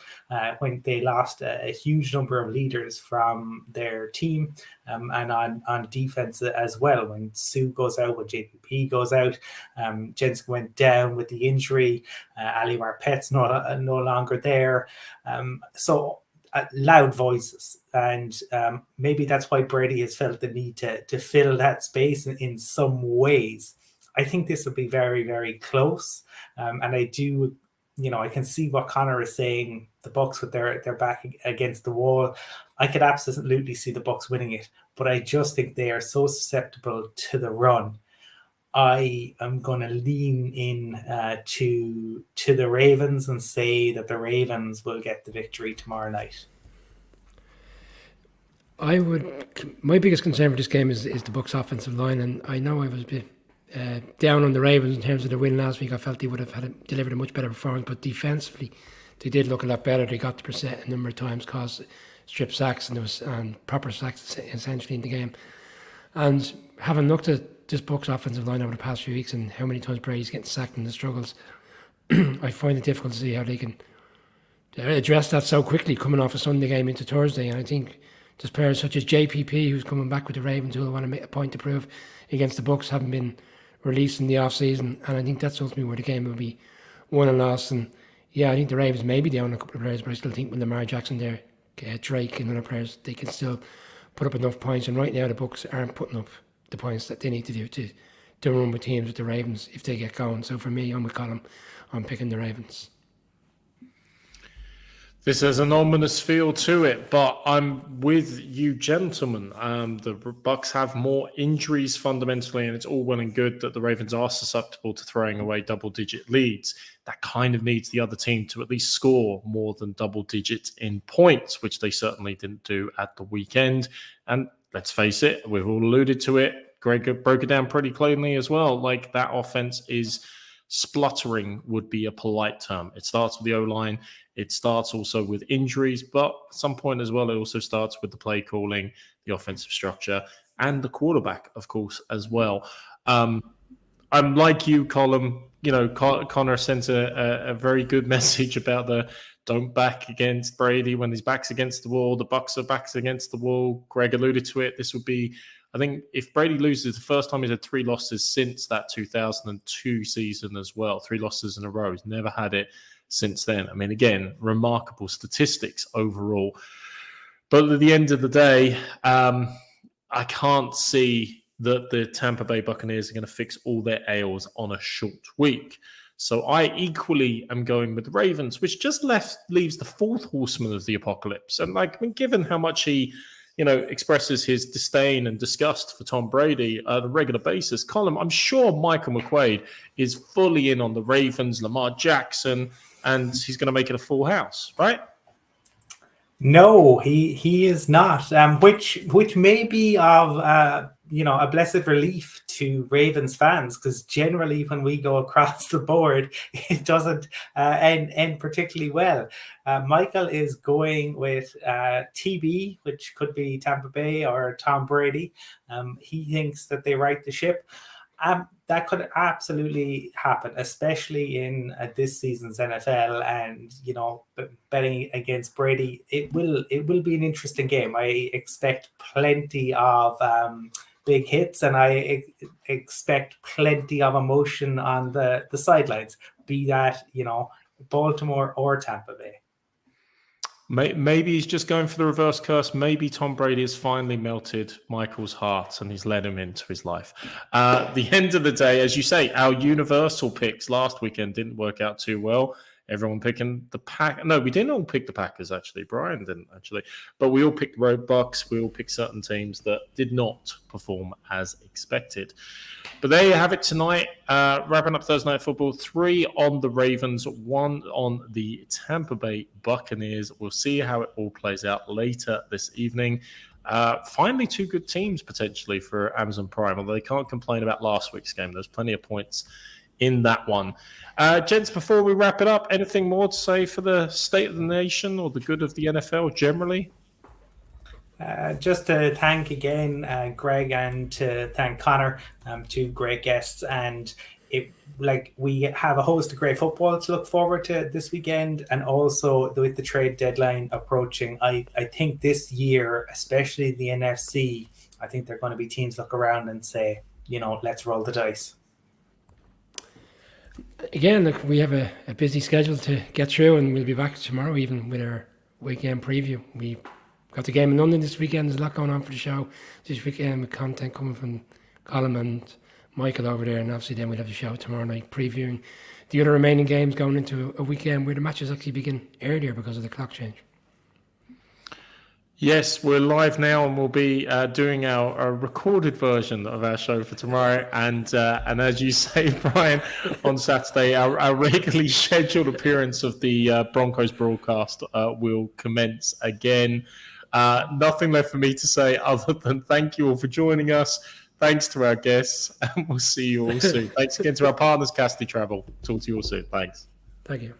When they lost a huge number of leaders from their team, and on defense as well. When Sue goes out, when JPP goes out, Jensen went down with the injury. Ali Marpet's no longer there. So loud voices, and maybe that's why Brady has felt the need to fill that space in some ways. I think this will be very, very close. And I do, I can see what Connor is saying, the Bucs with their back against the wall. I could absolutely see the Bucs winning it, but I just think they are so susceptible to the run. I am going to lean in to the Ravens and say that the Ravens will get the victory tomorrow night. My biggest concern for this game is the Bucs offensive line, and I know I was a bit down on the Ravens in terms of their win last week. I felt they would have delivered a much better performance, but defensively they did look a lot better. They got the percent a number of times, caused strip sacks, and there was proper sacks essentially in the game. And having looked at this Bucs offensive line over the past few weeks and how many times Brady's getting sacked and the struggles, I find it difficult to see how they can address that so quickly coming off a Sunday game into Thursday. And I think there's players such as JPP, who's coming back with the Ravens, who will want to make a point to prove against the Bucs, haven't been released in the off-season. And I think that's ultimately where the game will be won and lost. And yeah, I think the Ravens maybe down a couple of players, but I still think with Lamar Jackson there, Drake and other players, they can still put up enough points. And right now the Bucs aren't putting up the points that they need to do to run with teams with the Ravens if they get going. So for me, I'm with Colin. I'm picking the Ravens. This has an ominous feel to it, but I'm with you, gentlemen. The Bucs have more injuries fundamentally, and it's all well and good that the Ravens are susceptible to throwing away double-digit leads. That kind of needs the other team to at least score more than double digits in points, which they certainly didn't do at the weekend. And let's face it, we've all alluded to it. Greg broke it down pretty cleanly as well. Like, that offense is spluttering, would be a polite term. It starts with the O-line. It starts also with injuries, but at some point as well, it also starts with the play calling, the offensive structure, and the quarterback, of course, as well. I'm like you, Colin. You know, Connor sent a very good message about the don't back against Brady when his back's against the wall. The Bucs are backs against the wall. Greg alluded to it. This would be, I think, if Brady loses, the first time he's had 3 losses since that 2002 season as well. 3 losses in a row. He's never had it since then. I mean, again, remarkable statistics overall. But at the end of the day, I can't see that the Tampa Bay Buccaneers are going to fix all their ails on a short week. So I equally am going with the Ravens, which just leaves the 4th horseman of the apocalypse. And like, I mean, given how much he, expresses his disdain and disgust for Tom Brady on a regular basis, Colin, I'm sure Michael McQuaid is fully in on the Ravens, Lamar Jackson, and he's going to make it a full house, right? No, he is not. Which may be of a blessed relief to Ravens fans, because generally when we go across the board, it doesn't end particularly well. Michael is going with TB, which could be Tampa Bay or Tom Brady. He thinks that they right the ship. That could absolutely happen, especially in this season's NFL. And betting against Brady, it will be an interesting game. I expect plenty of big hits, and I expect plenty of emotion on the sidelines, be that Baltimore or Tampa Bay. Maybe he's just going for the reverse curse. Maybe Tom Brady has finally melted Michael's heart and he's led him into his life. The end of the day, as you say, our universal picks last weekend didn't work out too well. Everyone picking the Pack. No, we didn't all pick the Packers, actually. Brian didn't, actually. But we all picked Road Bucs. We all picked certain teams that did not perform as expected. But there you have it tonight. Wrapping up Thursday Night Football. 3 on the Ravens, 1 on the Tampa Bay Buccaneers. We'll see how it all plays out later this evening. Finally, 2 good teams potentially for Amazon Prime, although they can't complain about last week's game. There's plenty of points in that one. Gents, before we wrap it up, anything more to say for the state of the nation or the good of the NFL generally? Just to thank again Greg, and to thank Connor, 2 great guests. And we have a host of great football to look forward to this weekend, and also with the trade deadline approaching, I think this year, especially the NFC, I think they're going to be teams look around and say, let's roll the dice. Again, look, we have a busy schedule to get through, and we'll be back tomorrow even with our weekend preview. We got the game in London this weekend. There's a lot going on for the show this weekend, with content coming from Colin and Michael over there, and obviously then we'll have the show tomorrow night previewing the other remaining games going into a weekend where the matches actually begin earlier because of the clock change. Yes, we're live now, and we'll be doing our recorded version of our show for tomorrow. And as you say, Brian, on Saturday, our regularly scheduled appearance of the Broncos broadcast will commence again. Nothing left for me to say other than thank you all for joining us. Thanks to our guests, and we'll see you all soon. Thanks again to our partners, Casty Travel. Talk to you all soon. Thanks. Thank you.